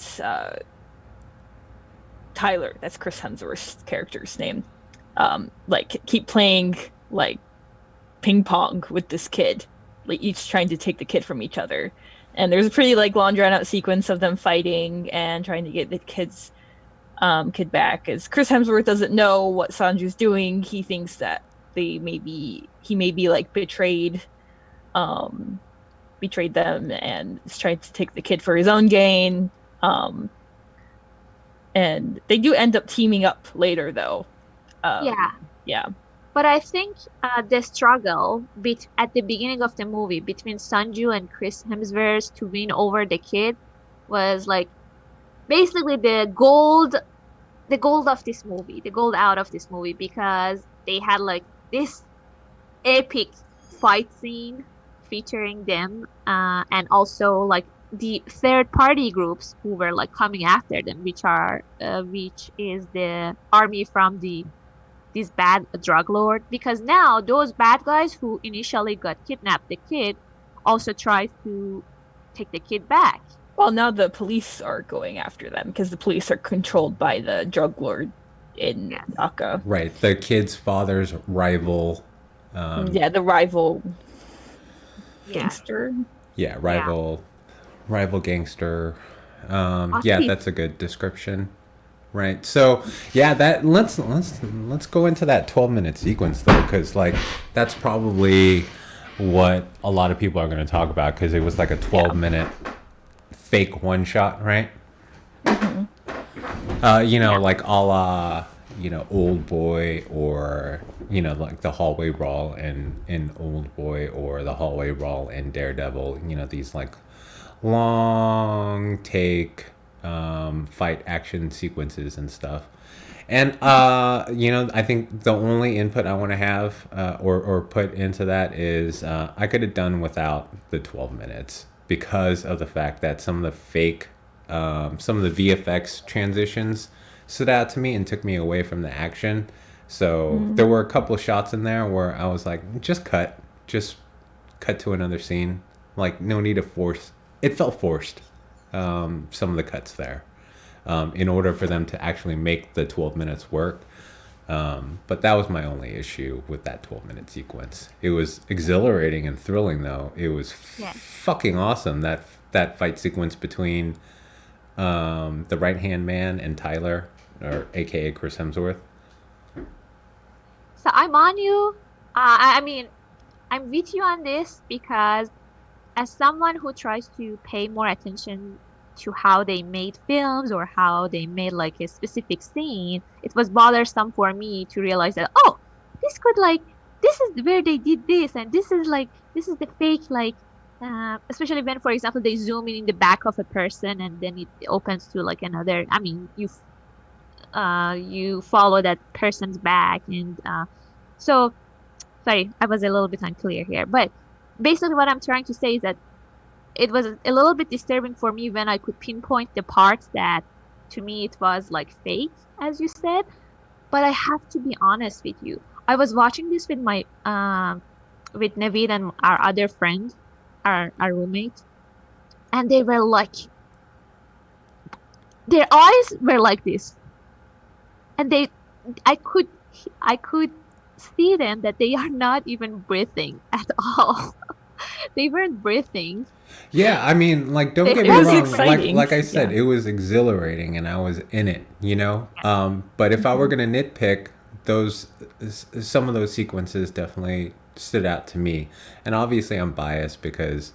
Tyler, that's Chris Hemsworth's character's name, like keep playing like ping pong with this kid, like each trying to take the kid from each other. And there's a pretty like long drawn out sequence of them fighting and trying to get the kid back. As Chris Hemsworth doesn't know what Sanju's doing, he thinks that he may be like betrayed them and is trying to take the kid for his own gain. And they do end up teaming up later, though. Yeah. Yeah. But I think the struggle at the beginning of the movie between Sanju and Chris Hemsworth to win over the kid was like basically the gold of this movie, the gold out of this movie, because they had like this epic fight scene featuring them, and also like the third party groups who were like coming after them, which is the army from this bad drug lord, because now those bad guys who initially kidnapped the kid also try to take the kid back. Well, now the police are going after them because the police are controlled by the drug lord in Dhaka. Right, the kid's father's rival. The rival Yeah. gangster. Yeah, rival gangster. Must Yeah, be- that's a good description. Right. So, yeah, that let's go into that 12-minute sequence though, because like that's probably what a lot of people are going to talk about, because it was like a 12-minute fake one shot, right? Like a la, Old Boy, or, like the hallway brawl in Old Boy, or the hallway brawl in Daredevil, these like long take fight action sequences and stuff. And I think the only input I want to have or put into that is I could have done without the 12 minutes because of the fact that some of the VFX transitions stood out to me and took me away from the action. So there were a couple of shots in there where I was like, just cut to another scene. Like, no need to force. It felt forced, some of the cuts there. In order for them to actually make the 12 minutes work. But that was my only issue with that 12-minute sequence. It was exhilarating and thrilling, though. It was fucking awesome, that fight sequence between the right-hand man and Tyler, or a.k.a. Chris Hemsworth. So I'm on you. I mean, I'm with you on this because as someone who tries to pay more attention to how they made films or how they made like a specific scene, it was bothersome for me to realize that, oh, this is where they did this, and this is the fake, like especially when, for example, they zoom in the back of a person and then it opens to like another. I mean, you follow that person's back, and so sorry, I was a little bit unclear here, but basically what I'm trying to say is that it was a little bit disturbing for me when I could pinpoint the parts that to me it was like fake, as you said. But I have to be honest with you. I was watching this with my with Naveed and our other friend, our roommate, and they were like, their eyes were like this, and I could see them that they are not even breathing at all. They weren't breathing. Yeah, I mean, like, don't get me was wrong. exciting. Like I said, Yeah. it was exhilarating, and I was in it. But if I were gonna nitpick, some of those sequences definitely stood out to me. And obviously, I'm biased because,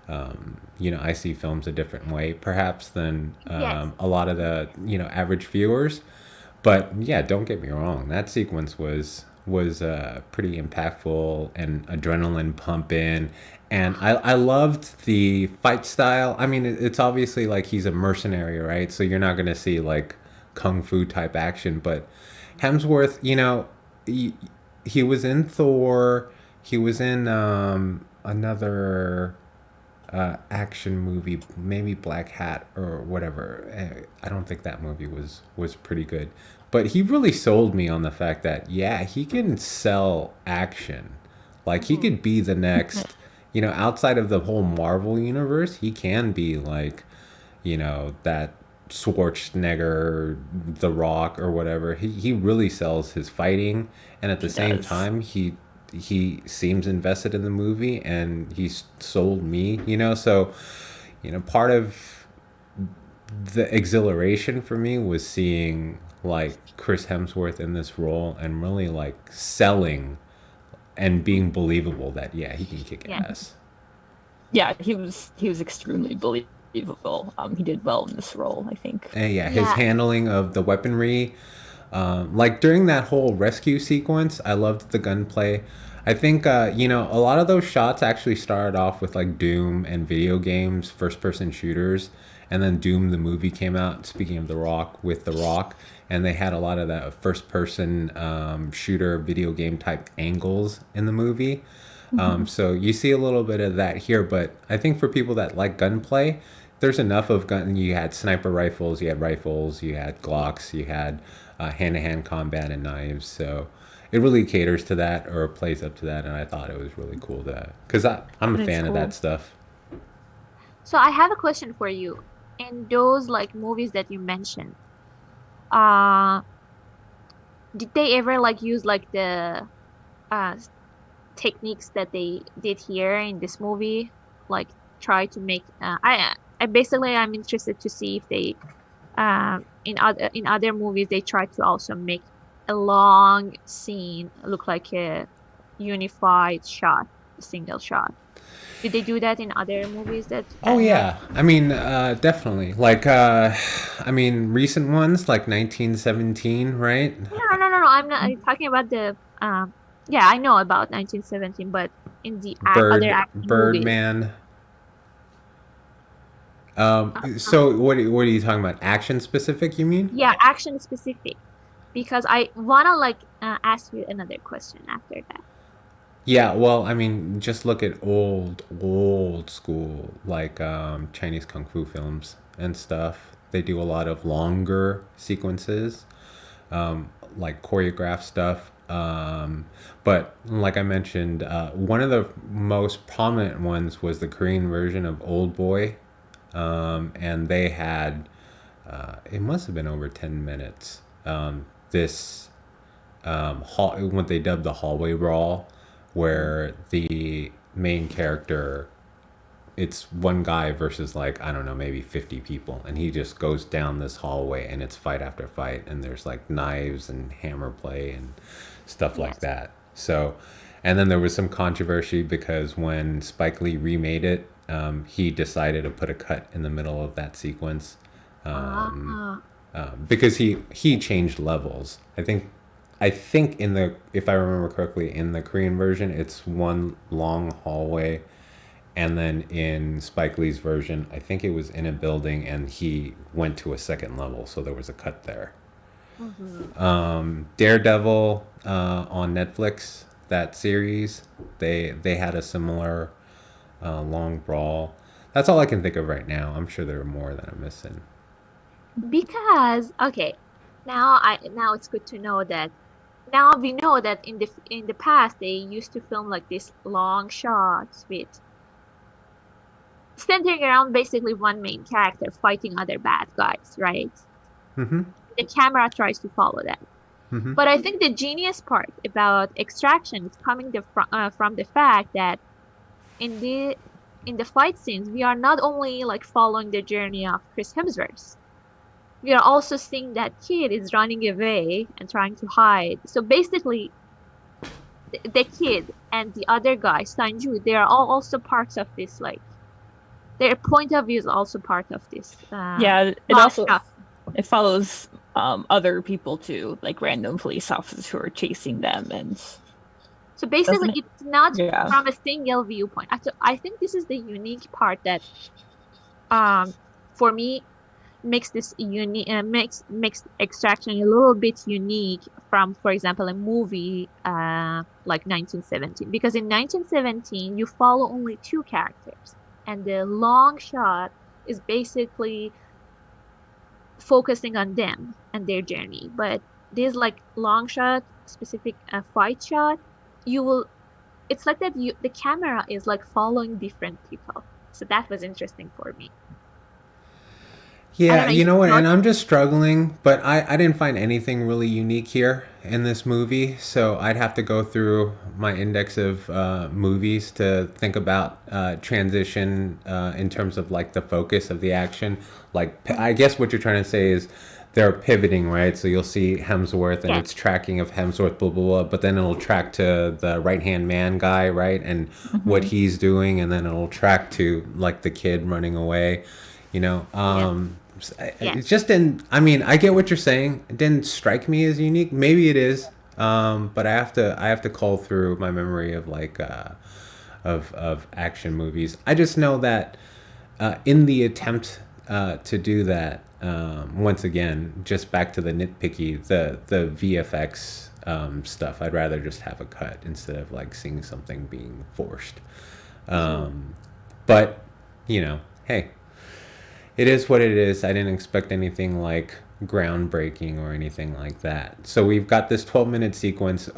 I see films a different way, perhaps, than a lot of the average viewers. But yeah, don't get me wrong. That sequence was pretty impactful and adrenaline pumping, and I loved the fight style. I mean, it's obviously like he's a mercenary, right? So you're not gonna see like kung fu type action, but Hemsworth, he was in Thor. He was in another action movie, maybe Black Hat or whatever. I don't think that movie was pretty good, but he really sold me on the fact that he can sell action. Like, he could be the next, outside of the whole Marvel universe, he can be like, that Schwarzenegger, The Rock, or whatever. He really sells his fighting, and at the same time, he seems invested in the movie, and he's sold me. So, part of the exhilaration for me was seeing like Chris Hemsworth in this role and really like selling and being believable that he can kick ass. Yeah, he was extremely believable. He did well in this role, I think. And his handling of the weaponry, like during that whole rescue sequence, I loved the gunplay. I think a lot of those shots actually started off with like Doom and video games, first-person shooters, and then Doom the movie came out. Speaking of The Rock, with The Rock, and they had a lot of that first-person shooter video game type angles in the movie. So you see a little bit of that here, but I think for people that like gunplay, there's enough of gun. You had sniper rifles, you had Glocks, you had hand-to-hand combat and knives. So it really caters to that, or plays up to that, and I thought it was really cool because I'm a fan of that stuff. So I have a question for you. In those like movies that you mentioned, did they ever like use like the techniques that they did here in this movie, like try to make I basically, I'm interested to see if they in other movies they try to also make a long scene look like a unified shot, a single shot. Did they do that in other movies that? Oh yeah, I mean, definitely. Like, I mean, recent ones like 1917, right? No. I'm not talking about the. Yeah, I know about 1917, but in the other action movies. Birdman. So what are you talking about? Action specific, you mean? Yeah, action specific. Because I wanna like ask you another question after that. Yeah, well, I mean, just look at old school, like Chinese kung fu films and stuff. They do a lot of longer sequences, like choreographed stuff. But like I mentioned, one of the most prominent ones was the Korean version of Old Boy, and they had it must have been over 10 minutes. This what they dubbed the hallway brawl, where the main character, it's one guy versus like, I don't know, maybe 50 people, and he just goes down this hallway and it's fight after fight, and there's like knives and hammer play and stuff like that. So, and then there was some controversy because when Spike Lee remade it, he decided to put a cut in the middle of that sequence, because he changed levels. I think in the, if I remember correctly, in the Korean version, it's one long hallway, and then in Spike Lee's version, I think it was in a building, and he went to a second level, so there was a cut there. Daredevil on Netflix, that series, they had a similar long brawl. That's all I can think of right now. I'm sure there are more that I'm missing. Because okay, now it's good to know that. Now we know that in the past they used to film like these long shots with centering around basically one main character fighting other bad guys, right? Mm-hmm. The camera tries to follow that. Mm-hmm. But I think the genius part about Extraction is coming from the fact that in the fight scenes we are not only like following the journey of Chris Hemsworth. We are also seeing that kid is running away and trying to hide. So basically, the kid and the other guy, Sanju, they are all also parts of this, like, their point of view is also part of this. Yeah, it also it follows other people too, like random police officers who are chasing them, and so basically it's not from a single viewpoint. Actually, I think this is the unique part that, for me, makes this unique, makes Extraction a little bit unique from, for example, a movie like 1917. Because in 1917 you follow only two characters, and the long shot is basically focusing on them and their journey. But this like long shot, specific fight shot, it's like that the camera is like following different people. So that was interesting for me. Yeah, you know what, and I'm just struggling, but I didn't find anything really unique here in this movie, so I'd have to go through my index of movies to think about transition in terms of like the focus of the action. Like, I guess what you're trying to say is they're pivoting, right? So you'll see Hemsworth and it's tracking of Hemsworth, blah, blah, blah, but then it'll track to the right-hand man guy, right? And what he's doing, and then it'll track to like the kid running away, you know? It just didn't, I mean, I get what you're saying. It didn't strike me as unique. Maybe it is, but I have to call through my memory of like of action movies. I just know that in the attempt to do that, once again, just back to the nitpicky, the VFX stuff, I'd rather just have a cut instead of like seeing something being forced. But you know, hey, it is what it is. I didn't expect anything like groundbreaking or anything like that. So we've got this 12-minute sequence.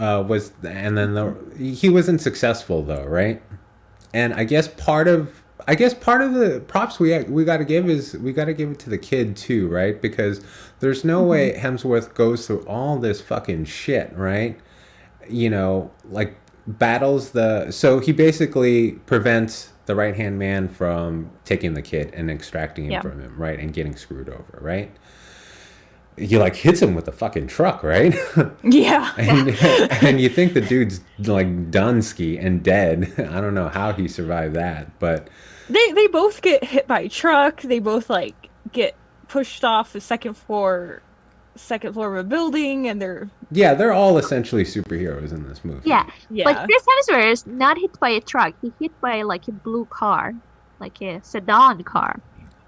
He wasn't successful though, right? And I guess part of the props we got to give is we got to give it to the kid too, right? Because there's no way Hemsworth goes through all this fucking shit, right? You know, like battles so he basically prevents the right-hand man from taking the kid and extracting him from him, right? And getting screwed over, right? he like hits him with a fucking truck, right? Yeah. and you think the dude's like Dunsky and dead. I don't know how he survived that, but They both get hit by a truck. They both like get pushed off the second floor of a building, and they're all essentially superheroes in this movie. Yeah. yeah. But Chris Hemsworth is not hit by a truck. He hit by like a blue car, like a sedan car.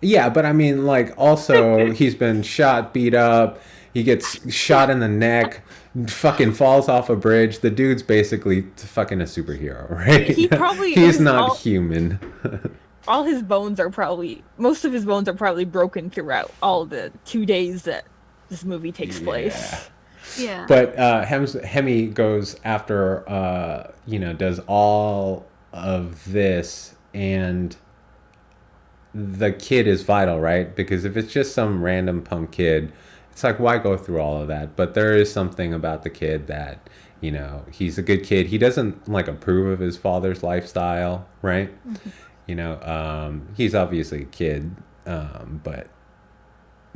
Yeah, but I mean, like, also, he's been shot, beat up. He gets shot in the neck, fucking falls off a bridge. The dude's basically fucking a superhero, right? He probably he's is not human. all his bones are probably most of his bones are probably broken throughout all the 2 days that this movie takes place. Yeah. But Hemi goes after, does all of this, and the kid is vital, right? Because if it's just some random punk kid, it's like, why go through all of that? But there is something about the kid that, he's a good kid. He doesn't like approve of his father's lifestyle, right? Mm-hmm. He's obviously a kid, but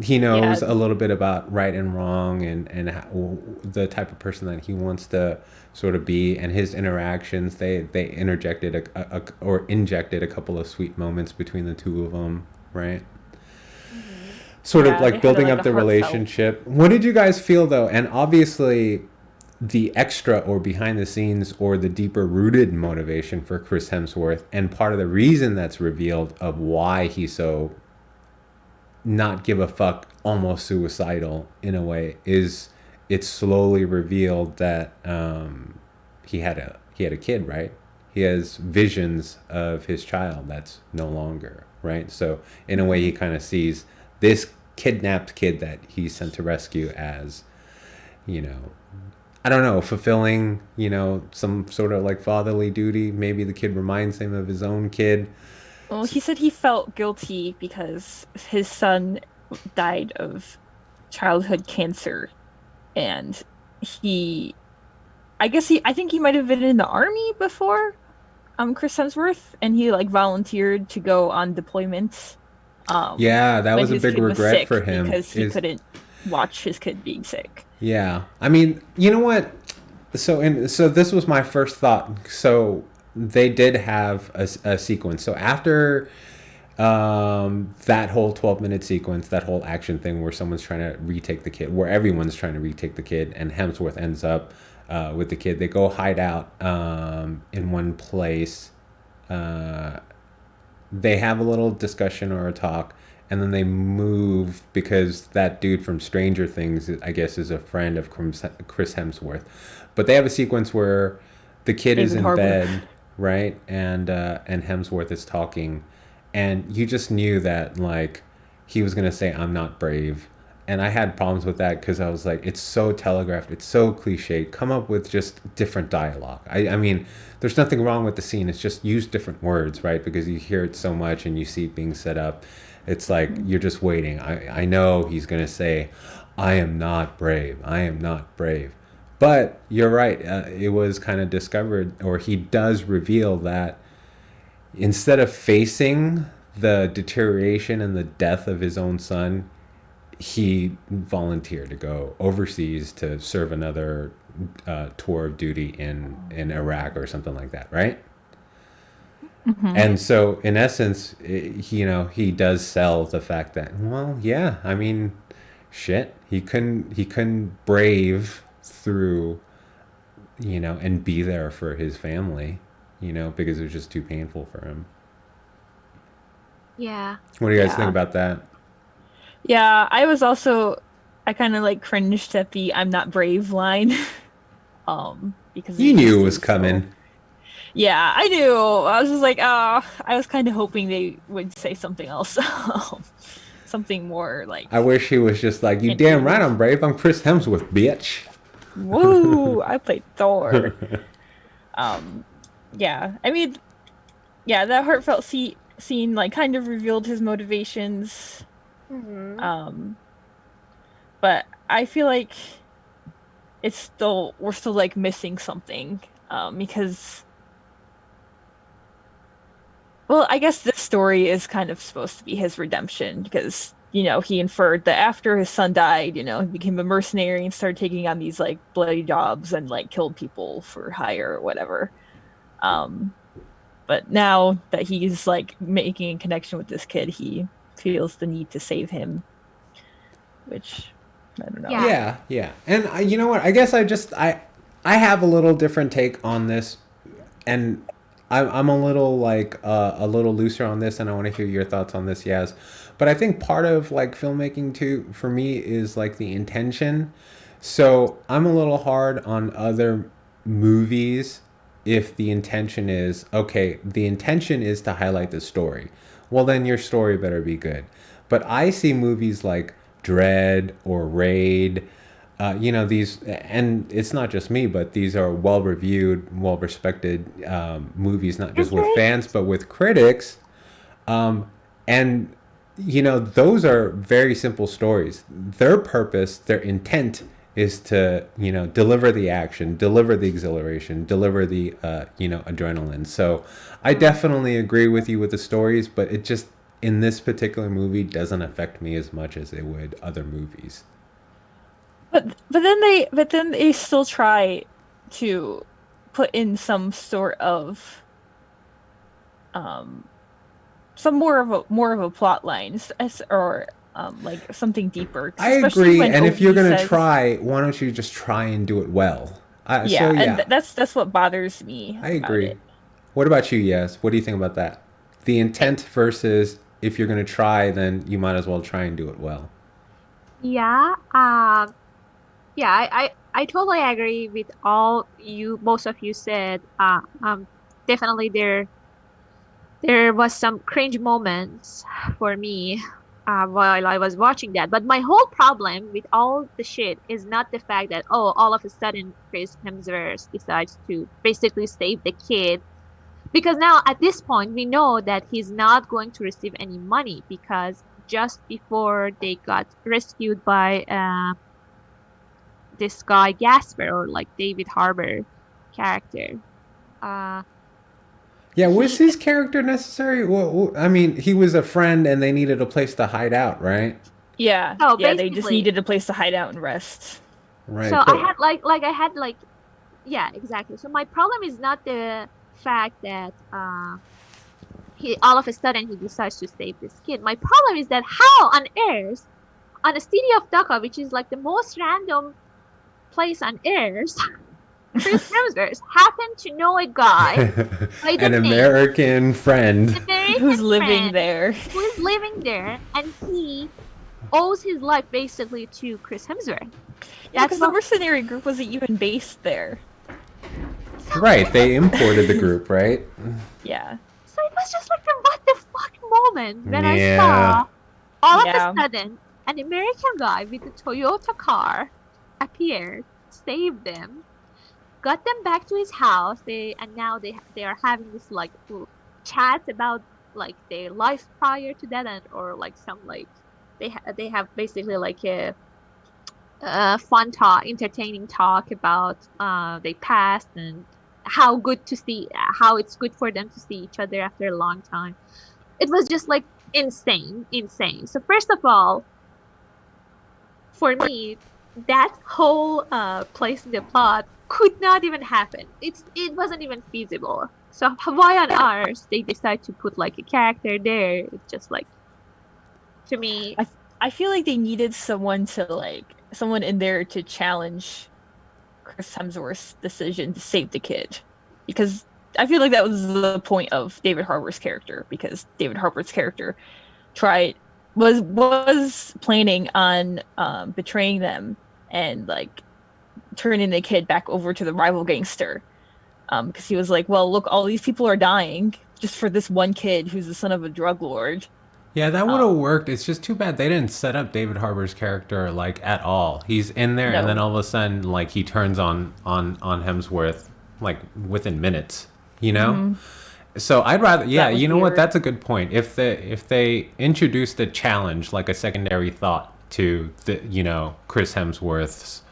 he knows a little bit about right and wrong and how, the type of person that he wants to sort of be, and his interactions. They interjected injected a couple of sweet moments between the two of them, right? Mm-hmm. Sort of like building up the relationship. What did you guys feel though? And obviously, the extra or behind the scenes or the deeper rooted motivation for Chris Hemsworth, and part of the reason that's revealed of why he's so not give a fuck, almost suicidal in a way, is it's slowly revealed that he had a kid, right? He has visions of his child that's no longer, right? So in a way, he kind of sees this kidnapped kid that he's sent to rescue as, I don't know, fulfilling, some sort of like fatherly duty. Maybe the kid reminds him of his own kid. Well, he said he felt guilty because his son died of childhood cancer, and I think he might have been in the army before, Chris Hemsworth, and he like volunteered to go on deployments. That was a big regret for him because he couldn't watch his kid being sick. Yeah, I mean, you know what? So this was my first thought. So they did have a sequence. So after that whole 12-minute sequence, that whole action thing where someone's trying to retake the kid, where everyone's trying to retake the kid, and Hemsworth ends up with the kid. They go hide out in one place. They have a little discussion or a talk, and then they move because that dude from Stranger Things, I guess, is a friend of Chris Hemsworth. But they have a sequence where the kid is in bed, right? And Hemsworth is talking, and you just knew that like he was gonna say, "I'm not brave." And I had problems with that because I was like, it's so telegraphed, it's so cliched. Come up with just different dialogue. I mean, there's nothing wrong with the scene. It's just use different words, right? Because you hear it so much and you see it being set up. It's like you're just waiting. I know he's gonna say, "I am not brave. I am not brave." But you're right. It was kind of discovered, or he does reveal that instead of facing the deterioration and the death of his own son, he volunteered to go overseas to serve another tour of duty in Iraq or something like that, right? Mm-hmm. And so, in essence, he does sell the fact that, well, yeah, I mean, shit, he couldn't brave through, and be there for his family, because it was just too painful for him. Yeah. What do you guys think about that? Yeah, I kind of like cringed at the "I'm not brave" line. Because you knew it was coming. Yeah, I knew. I was just like, I was kind of hoping they would say something else. Something more like... I wish he was just like, you damn right I'm brave. I'm Chris Hemsworth, bitch. Woo! I played Thor. Yeah. I mean, yeah, that heartfelt scene like kind of revealed his motivations. Mm-hmm. But I feel like we're still like missing something. Because... Well, I guess this story is kind of supposed to be his redemption, because he inferred that after his son died, he became a mercenary and started taking on these like bloody jobs and like killed people for hire or whatever. But now that he's like making a connection with this kid, he feels the need to save him, which I don't know. Yeah. And you know what? I guess I have a little different take on this, and I'm a little like a little looser on this, and I want to hear your thoughts on this, Yaz. But I think part of like filmmaking too, for me, is like the intention. So I'm a little hard on other movies if the intention is to highlight the story. Well, then your story better be good. But I see movies like Dread or Raid, these, and it's not just me, but these are well-reviewed, well-respected movies, not just with fans, but with critics. And, those are very simple stories. Their purpose, their intent is to, deliver the action, deliver the exhilaration, deliver the, adrenaline. So I definitely agree with you with the stories, but it just, in this particular movie, doesn't affect me as much as it would other movies. But then they still try to put in some sort of some more of a plot line, or like something deeper. I agree, and if you're gonna try, why don't you just try and do it well? And that's what bothers me. I agree. What about you, Yes? What do you think about that? The intent versus if you're gonna try, then you might as well try and do it well. Yeah. I totally agree with all most of you said. Definitely there was some cringe moments for me while I was watching that. But my whole problem with all the shit is not the fact that, all of a sudden Chris Hemsworth decides to basically save the kid. Because now at this point we know that he's not going to receive any money, because just before they got rescued by this guy Gasper, or like David Harbour character. Was his character necessary? Well, I mean, he was a friend and they needed a place to hide out, right? Yeah. They just needed a place to hide out and rest. Right. So I had exactly. So my problem is not the fact that he all of a sudden he decides to save this kid. My problem is that how on earth, on the city of Dhaka, which is like the most random place on earth, Chris Hemsworth happened to know a guy by the an American friend who's living there, and he owes his life basically to Chris Hemsworth. Yeah, because the mercenary group wasn't even based there. Right, they imported the group, right? Yeah. So it was just like a what the fuck moment when I saw all of a sudden an American guy with a Toyota car appeared, saved them, got them back to his house. Now they are having this like chat about like their life prior to that, or like some like they have basically like a fun talk, entertaining talk about their past and how it's good for them to see each other after a long time. It was just like insane. So first of all, for me, that whole place in the plot could not even happen. It wasn't even feasible. So why on earth they decide to put like a character there? It's just like, to me, I feel like they needed someone in there to challenge Chris Hemsworth's decision to save the kid, because I feel like that was the point of David Harbour's character, because David Harbour's character was planning on betraying them and like turning the kid back over to the rival gangster, because he was like, well, look, all these people are dying just for this one kid who's the son of a drug lord. Yeah, that would have worked. It's just too bad they didn't set up David Harbour's character like at all. He's in there, and then all of a sudden, like he turns on Hemsworth like within minutes. Mm-hmm. So I'd rather, you know what? That's a good point. If they introduced a challenge, like a secondary thought to the Chris Hemsworth's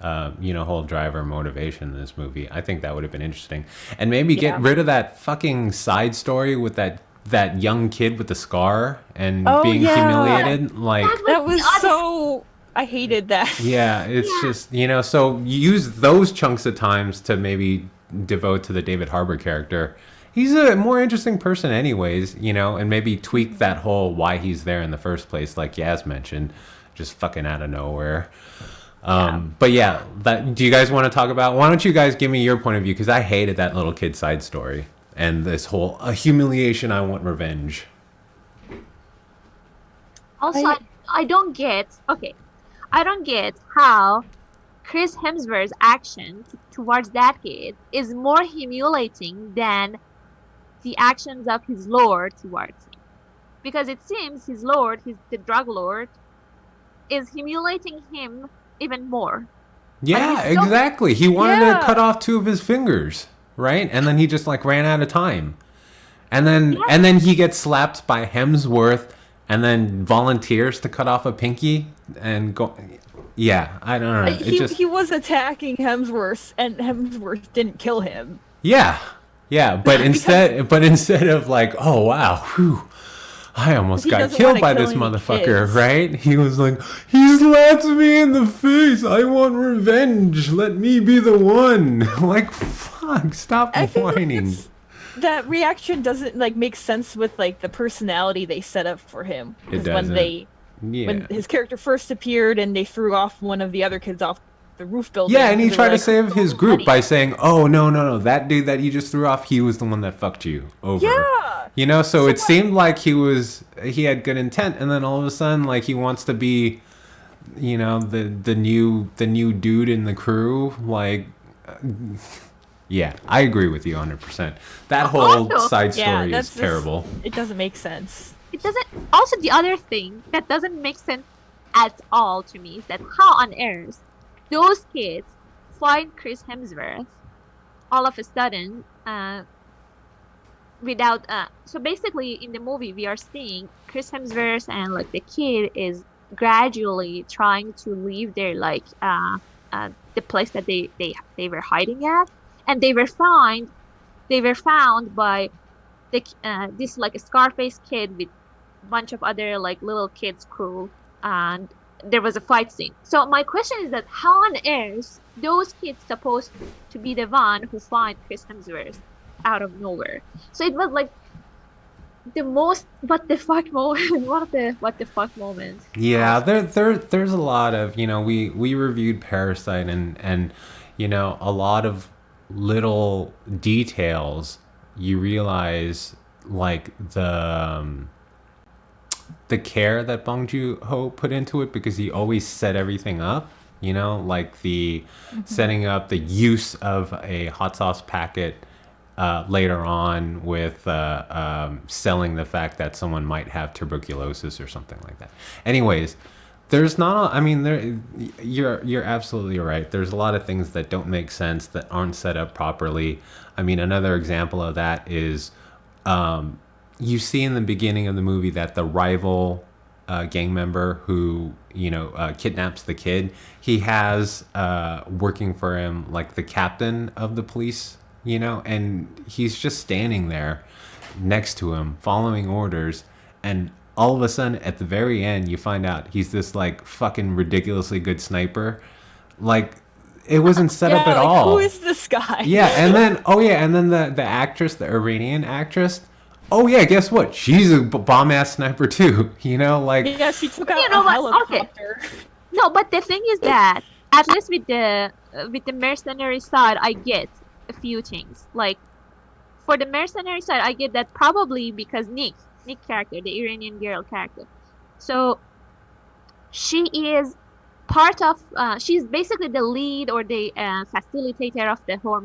whole driver motivation in this movie, I think that would have been interesting. And maybe get rid of that fucking side story with that that young kid with the scar and Oh, being yeah. humiliated. Like, That was so. I hated that. yeah, it's just, so you use those chunks of times to maybe devote to the David Harbour character. He's a more interesting person anyways, and maybe tweak that whole why he's there in the first place, like Yaz mentioned, just fucking out of nowhere. But yeah, do you guys want to talk about, why don't you guys give me your point of view? Because I hated that little kid side story and this whole humiliation, I want revenge. Also, I don't get how Chris Hemsworth's action towards that kid is more humiliating than the actions of his lord towards him. Because it seems his lord, the drug lord, is humiliating him even more. Yeah, exactly. He wanted to cut off 2 of his fingers, right? And then he just ran out of time. And then he gets slapped by Hemsworth and then volunteers to cut off a pinky and go. Yeah, I don't know. He was attacking Hemsworth, and Hemsworth didn't kill him. Yeah, but instead of oh wow, whew, I almost got killed by this motherfucker, right? He was like, he slaps me in the face. I want revenge. Let me be the one. Fuck, stop whining. That reaction doesn't make sense with the personality they set up for him. It doesn't. When his character first appeared and they threw off one of the other kids off the roof building. Yeah, and he tried to save his group by saying, "Oh no, that dude that you just threw off, he was the one that fucked you over." Yeah. So it seemed like he had good intent, and then all of a sudden, he wants to be, the new dude in the crew. Yeah, I agree with you 100%. That whole side story is terrible. It doesn't make sense. It doesn't. Also, the other thing that doesn't make sense at all to me is that how on earth those kids find Chris Hemsworth all of a sudden without. So basically, in the movie, we are seeing Chris Hemsworth and the kid is gradually trying to leave their the place that they were hiding at, and they were found by this a Scarface kid with bunch of other little kids crew, and there was a fight scene. So my question is that how on earth those kids supposed to be the one who find Chris Hemsworth out of nowhere? So it was the most what the fuck moment. One of the what the fuck moments. Yeah, there's a lot of we reviewed Parasite and a lot of little details you realize the care that Bong Joon-ho put into it, because he always set everything up, the setting up the use of a hot sauce packet later on with selling the fact that someone might have tuberculosis or something like that. Anyways, there's not. You're absolutely right. There's a lot of things that don't make sense, that aren't set up properly. Another example of that is you see in the beginning of the movie that the rival gang member who kidnaps the kid, he has working for him the captain of the police, and he's just standing there next to him following orders, and all of a sudden at the very end you find out he's this fucking ridiculously good sniper. It wasn't set up at all. Who is this guy? Yeah, and then the actress, the Iranian actress, oh yeah, guess what? She's a bomb ass sniper too. Yeah, she took out a helicopter. Okay. No, but the thing is that at least with the mercenary side, I get a few things. For the mercenary side, I get that probably because Nick character, the Iranian girl character. So she is part of. She's basically the lead or the facilitator of the whole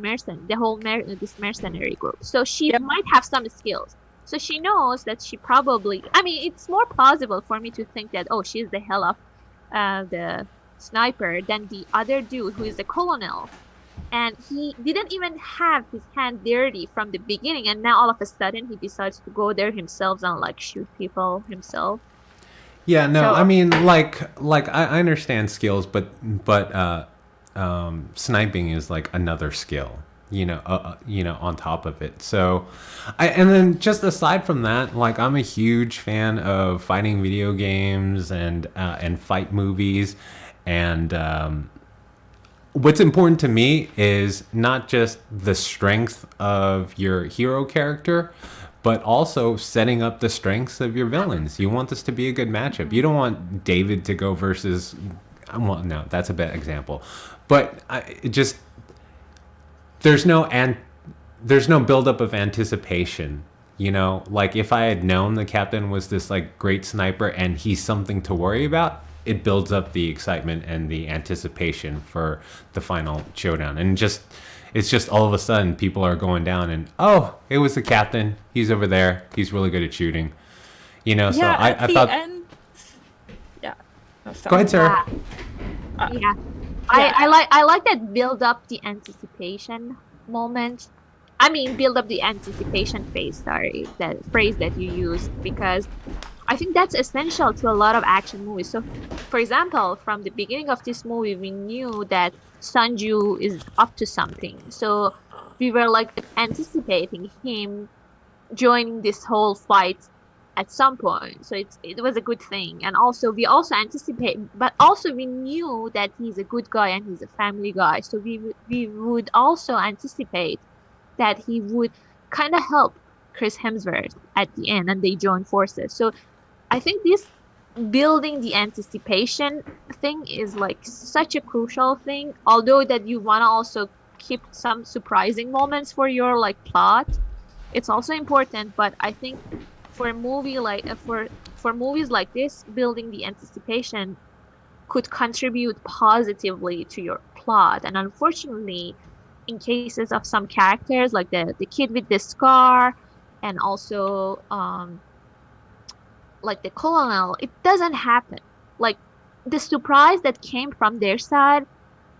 this mercenary group. So she might have some skills. So she knows that she probably. It's more plausible for me to think that she's the hell of the sniper than the other dude who is the colonel, and he didn't even have his hand dirty from the beginning, and now all of a sudden he decides to go there himself and shoot people himself. Yeah, no, I understand skills, but sniping is another skill. on top of it. So, and then just aside from that, like I'm a huge fan of fighting video games and fight movies, and what's important to me is not just the strength of your hero character, but also setting up the strengths of your villains. You want this to be a good matchup. You don't want David to go versus, well, no, that's a bad example, but there's no buildup of anticipation. Like if I had known the captain was this like great sniper and he's something to worry about, it builds up the excitement and the anticipation for the final showdown. And it's just all of a sudden people are going down and, oh, it was the captain. He's over there. He's really good at shooting. So I thought. End... Yeah. Oh, go ahead, Sarah. Yeah. I like that build up the anticipation moment. I mean, build up the anticipation phase. Sorry, that phrase that you used, because I think that's essential to a lot of action movies. So, for example, from the beginning of this movie, we knew that Sanju is up to something. So we were like anticipating him joining this whole fight at some point. So it was a good thing. And also we also anticipate, but also we knew that he's a good guy and he's a family guy. So we would also anticipate that he would kind of help Chris Hemsworth at the end and they join forces. So I think this building the anticipation thing is like such a crucial thing, although that you want to also keep some surprising moments for your like plot. It's also important, but I think for a movie like for movies like this, building the anticipation could contribute positively to your plot. And unfortunately, in cases of some characters like the kid with the scar and also like the colonel, it doesn't happen. Like the surprise that came from their side,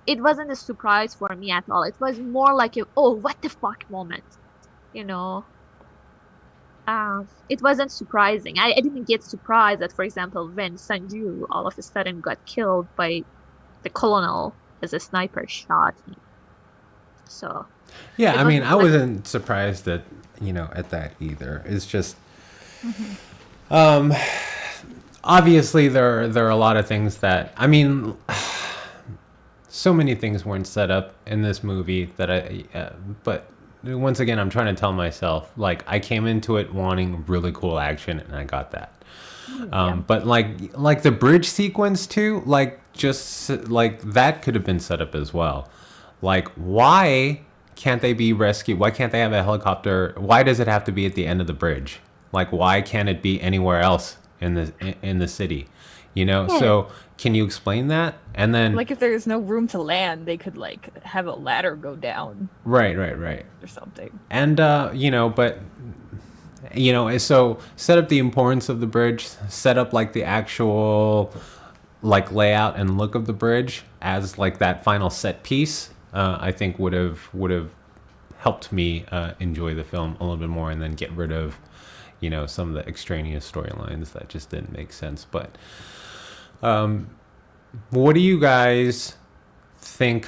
it wasn't a surprise for me at all. It was more like a, oh, what the fuck moment, it wasn't surprising. I didn't get surprised that, for example, when Sanju all of a sudden got killed by the colonel as a sniper shot him. So yeah, I mean, I wasn't surprised at at that either. It's just obviously there are a lot of things that, I mean, so many things weren't set up in this movie that but once again, I'm trying to tell myself, like, I came into it wanting really cool action and I got that. But like the bridge sequence too, like just like that could have been set up as well. Like, why can't they be rescued? Why can't they have a helicopter? Why does it have to be at the end of the bridge? Like, why can't it be anywhere else in the city? Yeah. So can you explain that? And then, like, if there's no room to land, they could like have a ladder go down. Right. Or something. And so set up the importance of the bridge. Set up like the actual like layout and look of the bridge as like that final set piece. I think would have helped me enjoy the film a little bit more, and then get rid of some of the extraneous storylines that just didn't make sense. But what do you guys think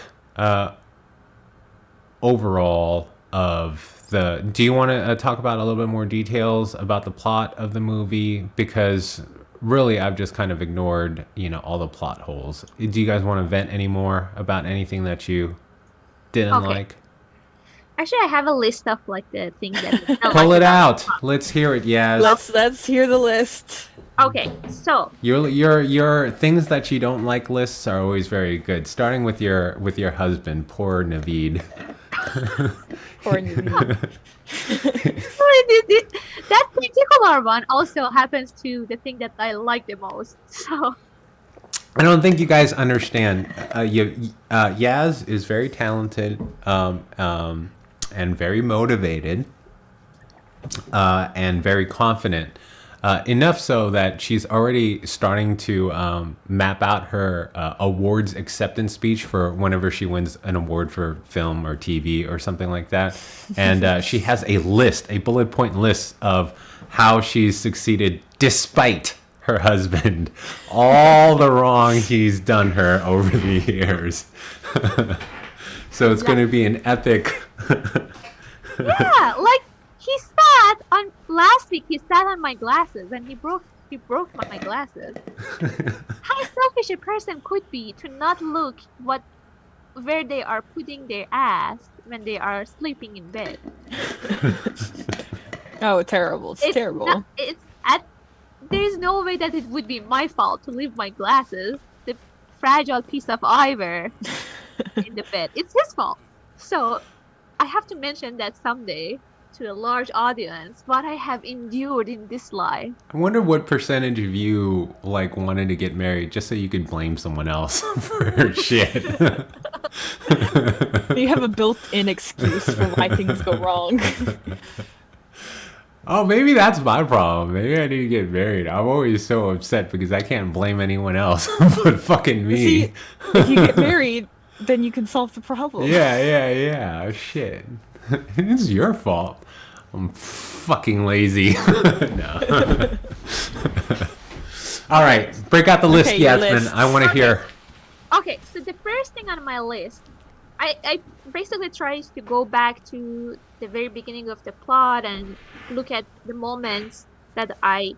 overall of the? Do you want to talk about a little bit more details about the plot of the movie? Because really, I've just kind of ignored all the plot holes. Do you guys want to vent any more about anything that you didn't like? Actually, I have a list of like the things that pull it out. Let's hear it, Yaz. Let's hear the list. Okay, so your things that you don't like lists are always very good. Starting with your husband, poor Naveed. Poor Naveed. That particular one also happens to the thing that I like the most. So I don't think you guys understand. Yaz is very talented and very motivated and very confident. Enough so that she's already starting to map out her awards acceptance speech for whenever she wins an award for film or TV or something like that. And she has a bullet point list of how she's succeeded despite her husband, all the wrong he's done her over the years. So it's going to be an epic. Yeah, like he sat on last week. He sat on my glasses and he broke my glasses. How selfish a person could be to not look where they are putting their ass when they are sleeping in bed. Oh, terrible! It's terrible. There's no way that it would be my fault to leave my glasses, the fragile piece of ivory, in the bed. It's his fault. So I have to mention that someday to a large audience what I have endured in this life. I wonder what percentage of you like wanted to get married just so you could blame someone else for shit. You have a built-in excuse for why things go wrong. Oh, maybe that's my problem. Maybe I need to get married. I'm always so upset because I can't blame anyone else but fucking me. See, if you get married, then you can solve the problem. Yeah. Oh, shit. It's your fault. I'm fucking lazy. No. All right, break out the list, Okay, your Yasmin. list. I want to hear. Okay, so the first thing on my list, I basically tried to go back to the very beginning of the plot and look at the moments that I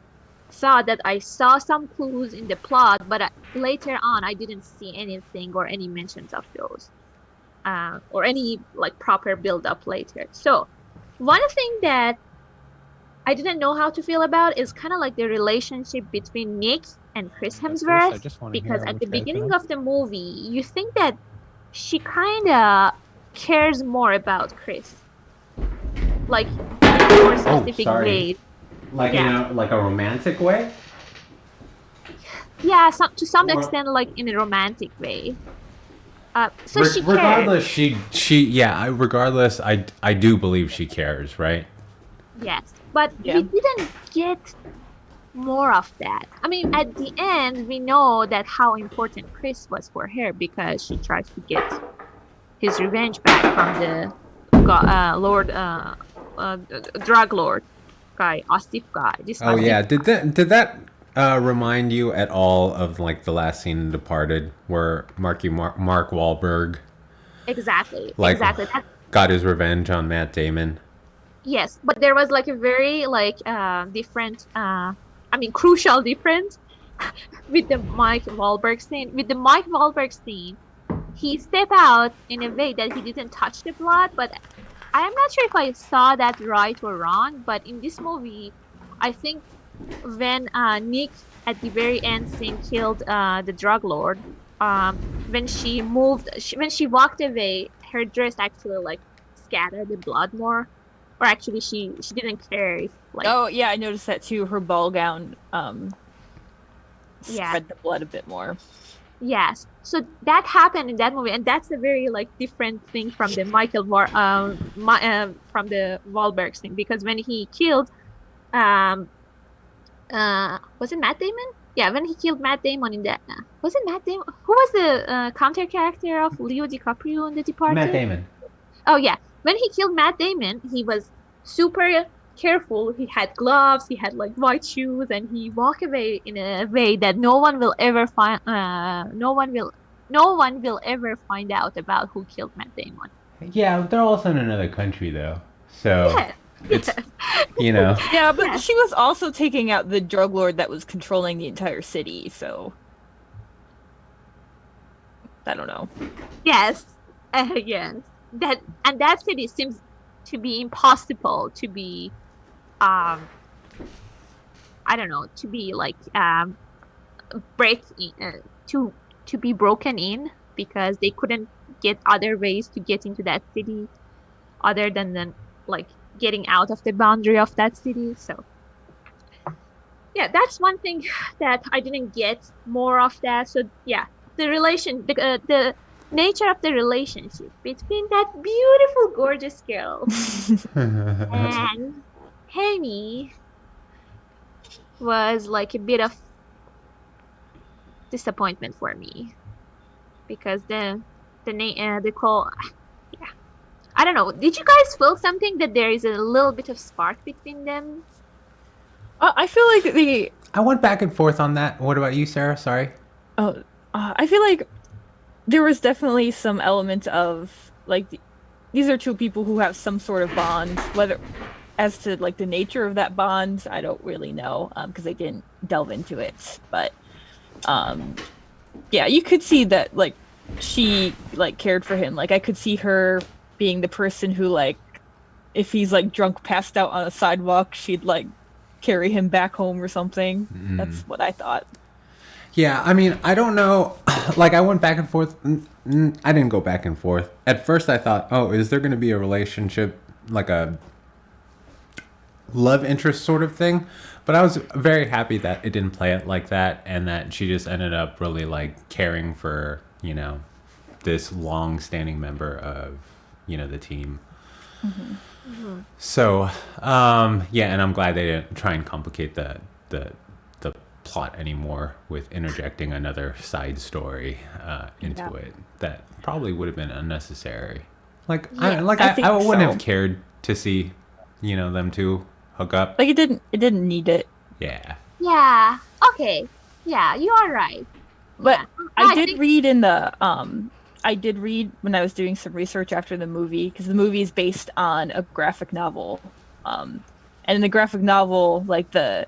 saw some clues in the plot, but later on I didn't see anything or any mentions of those, or any like proper build up later. So one thing that I didn't know how to feel about is kind of like the relationship between Nick and Chris Hemsworth, because at the beginning of the movie you think that she kind of cares more about Chris, like in more specific ways. Like in a romantic way? Yeah, to some extent, like in a romantic way. So she regardless, cares. regardless, I do believe she cares, right? Yes, but Yeah. we didn't get more of that. I mean, at the end, we know that how important Chris was for her because she tries to get his revenge back from the drug lord guy, Asif guy. Oh yeah, did that remind you at all of like the last scene in Departed where Mark Wahlberg Exactly. That, got his revenge on Matt Damon? yes, but there was like a very different, crucial difference with the Mike Wahlberg scene. With the Mike Wahlberg scene, he stepped out in a way that he didn't touch the blood, but I am not sure if I saw that right or wrong, but in this movie, I think when Nick at the very end scene killed the drug lord, when she walked away, her dress actually like scattered the blood more, or actually she didn't care if like. Oh yeah, I noticed that too. Her ball gown Yeah. spread the blood a bit more. Yes, so that happened in that movie, and that's a very like different thing from the from the Wahlberg thing, because when he killed, was it Matt Damon? Yeah, when he killed Matt Damon in that, was it Matt Damon? Who was the counter character of Leo DiCaprio in The Departed? Matt Damon. Oh yeah, when he killed Matt Damon, he was super careful. He had gloves, he had like white shoes, and he walked away in a way that no one will ever find. No one will ever find out about who killed Matt Damon. Yeah, they're also in another country though, so Yes. it's you know. Yeah, but Yeah. she was also taking out the drug lord that was controlling the entire city, so I don't know. Yes, yes. That city seems to be impossible to be, I don't know, to be like to be broken in, because they couldn't get other ways to get into that city other than like getting out of the boundary of that city. So yeah, that's one thing that I didn't get more of that. So yeah, the nature of the relationship between that beautiful, gorgeous girl and Henny was like a bit of disappointment for me, because the call, yeah, I don't know. Did you guys feel something that there is a little bit of spark between them? I feel like I went back and forth on that. What about you, Sarah? Sorry. I feel like there was definitely some element of like these are two people who have some sort of bond. Whether as to like the nature of that bond, I don't really know because they didn't delve into it. But yeah, you could see that like she like cared for him. Like I could see her being the person who like if he's like drunk passed out on a sidewalk, she'd like carry him back home or something. That's what I thought. Yeah, I mean, I don't know. Like, I went back and forth. I didn't go back and forth. At first, I thought, oh, is there going to be a relationship, like a love interest sort of thing? But I was very happy that it didn't play it like that, and that she just ended up really, like, caring for, you know, this long-standing member of, you know, the team. So, yeah, and I'm glad they didn't try and complicate the plot anymore with interjecting another side story into it that probably would have been unnecessary. Like, I wouldn't have cared to see, you know, them two hook up. Like it didn't need it. Yeah. Yeah. Okay. Yeah, you are right. But Yeah. I did read in the I did read when I was doing some research after the movie, because the movie is based on a graphic novel. And in the graphic novel, like the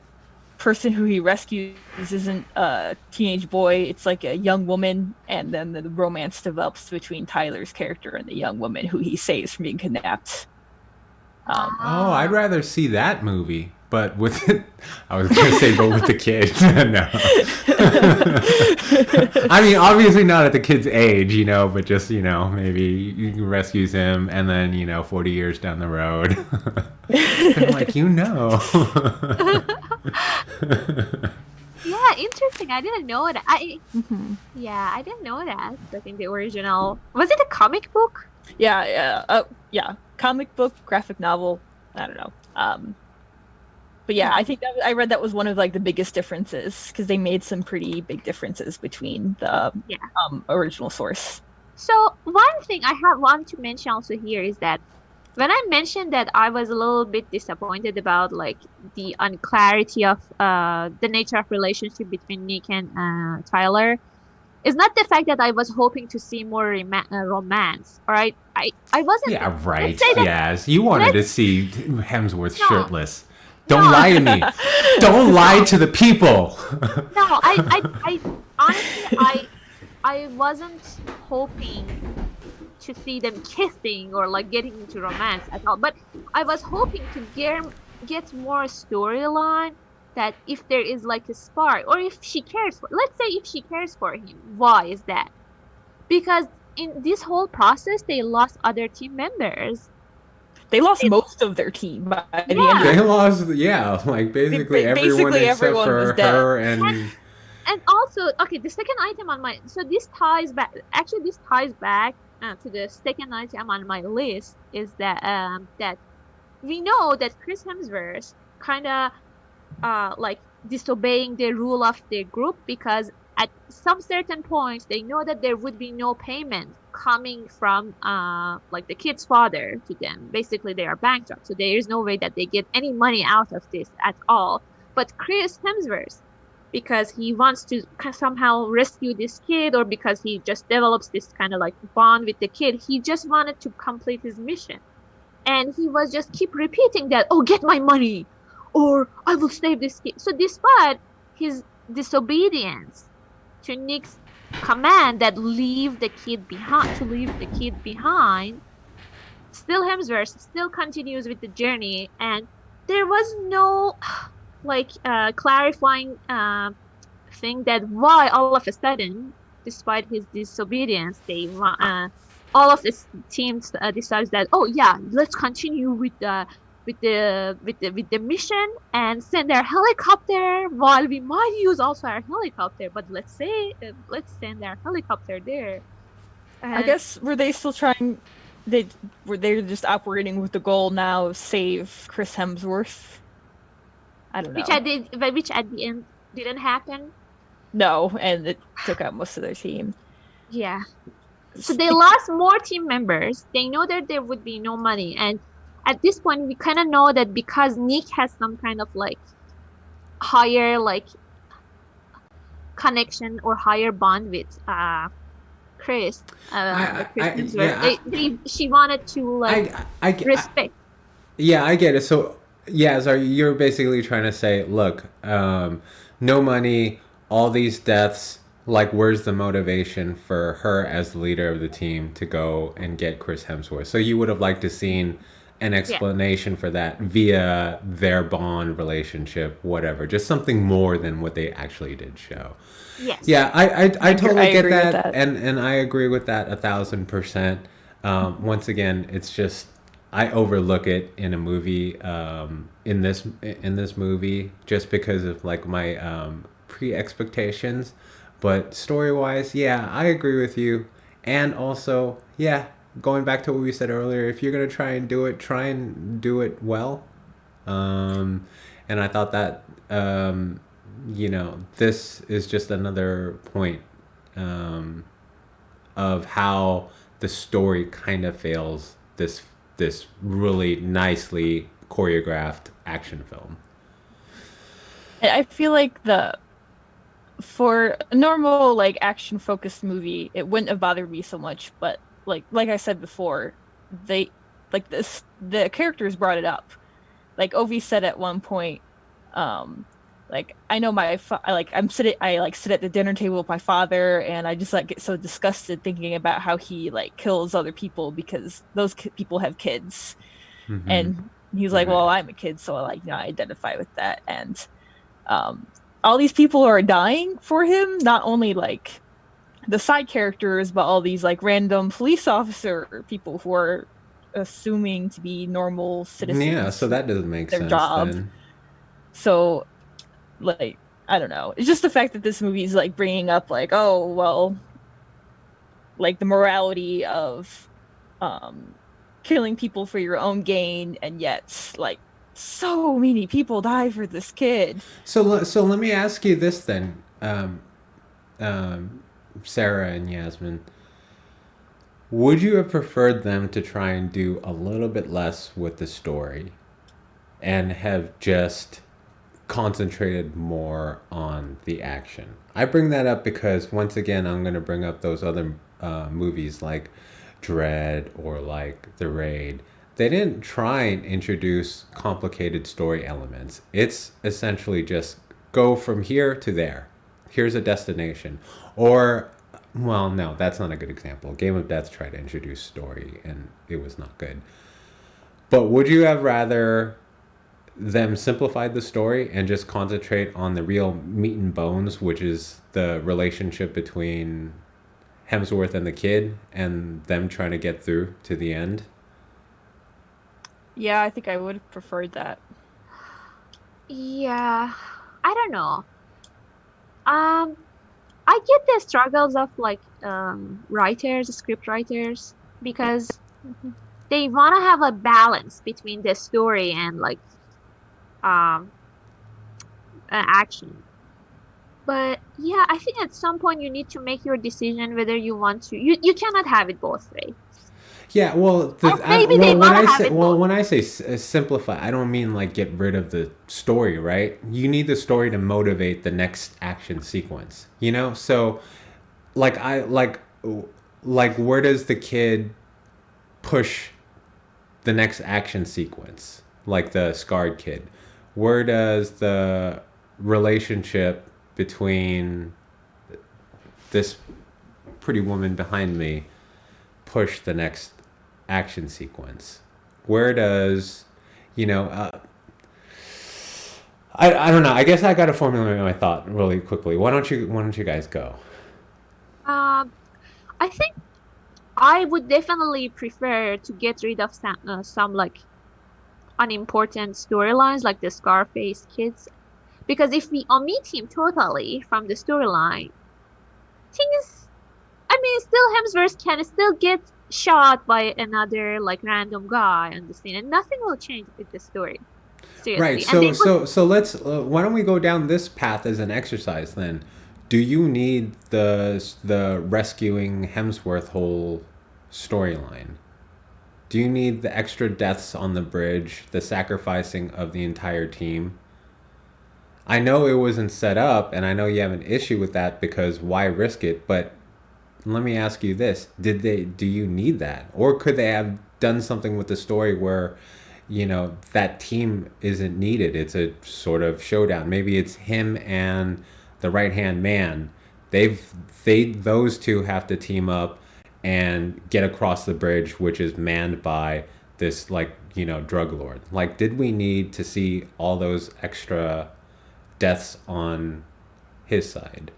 person who he rescues isn't a teenage boy, it's like a young woman, and then the romance develops between Tyler's character and the young woman who he saves from being kidnapped. Oh, I'd rather see that movie, but with it, I was going to say, but with the kid. No. I mean, obviously not at the kid's age, you know, but just, you know, maybe you rescues him and then, you know, 40 years down the road. I'm like, you know. Yeah, interesting. I didn't know that. Yeah, I didn't know that. I think the original was it a comic book? Yeah, comic book, graphic novel. I don't know. But yeah, I think I read that was one of like the biggest differences because they made some pretty big differences between the original source. So one thing I want to mention also here is that when I mentioned that I was a little bit disappointed about like the unclarity of the nature of relationship between Nick and Tyler, it's not the fact that I was hoping to see more romance. All right, I wasn't. Yeah, right. Yes, you wanted to see Hemsworth shirtless. Don't lie to me. Don't lie to the people. No, I honestly, I wasn't hoping to see them kissing or like getting into romance at all. But I was hoping to get more storyline that if there is like a spark or if she cares for, let's say if she cares for him, why is that? Because in this whole process, they lost other team members. They lost most of their team by the end of it. They lost, like basically everyone except for her and also, okay, the second item on my, so this ties back to the second item on my list is that that we know that Chris Hemsworth kind of like disobeying the rule of their group because at some certain points they know that there would be no payment coming from like the kid's father to them. Basically they are bankrupt, so there is no way that they get any money out of this at all. But Chris Hemsworth, because he wants to somehow rescue this kid or because he just develops this kind of like bond with the kid, he just wanted to complete his mission, and he was just keep repeating that, oh, get my money or I will save this kid. So despite his disobedience to Nick's command that leave the kid behind, still Hemsworth still continues with the journey, and there was no like clarifying thing that why all of a sudden, despite his disobedience, they all of this team decides that, oh yeah, let's continue with the mission and send our helicopter. While we might use also our helicopter, but let's send our helicopter there. I guess were they still trying? They're just operating with the goal now of save Chris Hemsworth. I don't know. Which at the end didn't happen. No, and it took out most of their team. Yeah. So they lost more team members. They know that there would be no money, and at this point, we kind of know that because Nick has some kind of like higher like connection or higher bond with Chris, I, Chris I, Hemsworth. yeah, She wanted to like I, respect. yeah, I get it. So, yeah, so you're basically trying to say, look, no money, all these deaths. Like, where's the motivation for her as the leader of the team to go and get Chris Hemsworth? So you would have liked to seen an Yeah. explanation for that via their bond relationship, whatever. Just something more than what they actually did show. Yes. Yeah, I totally I get agree with that, that. and I agree with that 1,000%. Once again, it's just I overlook it in a movie, in this movie, just because of like my pre expectations. But story wise, yeah, I agree with you, and also, yeah, going back to what we said earlier, if you're gonna try and do it well. Um, and I thought that, this is just another point um, of how the story kind of fails this really nicely choreographed action film. I feel like for a normal like action focused movie, it wouldn't have bothered me so much. But like I said before, they the characters brought it up. Like Ovi said at one point, like I know I sit at the dinner table with my father, and I just like get so disgusted thinking about how he like kills other people because those people have kids, Mm-hmm. and he's like, Right. well, I'm a kid, so I identify with that, and all these people are dying for him, not only like the side characters, but all these like random police officer people who are assuming to be normal citizens. Yeah, so that doesn't make their sense job. then. So, like, I don't know. It's just the fact that this movie is like bringing up like, oh well, like the morality of killing people for your own gain, and yet like so many people die for this kid. So let me ask you this then, Sarah and Yasmin. Would you have preferred them to try and do a little bit less with the story and have just concentrated more on the action? I bring that up because, once again, I'm going to bring up those other movies like Dread or like The Raid. They didn't try and introduce complicated story elements. It's essentially just go from here to there. Here's a destination. Or, well, no, that's not a good example. Game of Death tried to introduce story and it was not good. But would you have rather them simplified the story and just concentrate on the real meat and bones, which is the relationship between Hemsworth and the kid and them trying to get through to the end? Yeah, I think I would have preferred that. Yeah, I don't know. I get the struggles of like script writers, because they want to have a balance between the story and like action. But yeah, I think at some point you need to make your decision whether you want to. You cannot have it both ways. Yeah, well, Or maybe they when wanna I have say it both. when I say simplify, I don't mean like get rid of the story, right? You need the story to motivate the next action sequence, you know? So, like where does the kid push the next action sequence? Like the scarred kid, where does the relationship between this pretty woman behind me push the next action sequence? Where does, I don't know. I guess I got to formulate my thought really quickly. Why don't you guys go? Um, I think I would definitely prefer to get rid of some like unimportant storylines, like the Scarface kids, because if we omit him totally from the storyline, still Hemsworth can still get shot by another like random guy on the scene, and nothing will change with the story. Seriously. Right. And So let's. Why don't we go down this path as an exercise then? Do you need the rescuing Hemsworth whole storyline? Do you need the extra deaths on the bridge, the sacrificing of the entire team? I know it wasn't set up, and I know you have an issue with that because why risk it? But let me ask you this: do you need that, or could they have done something with the story where, that team isn't needed? It's a sort of showdown. Maybe it's him and the right hand man. Those two have to team up and get across the bridge, which is manned by this drug lord. Like, did we need to see all those extra deaths on his side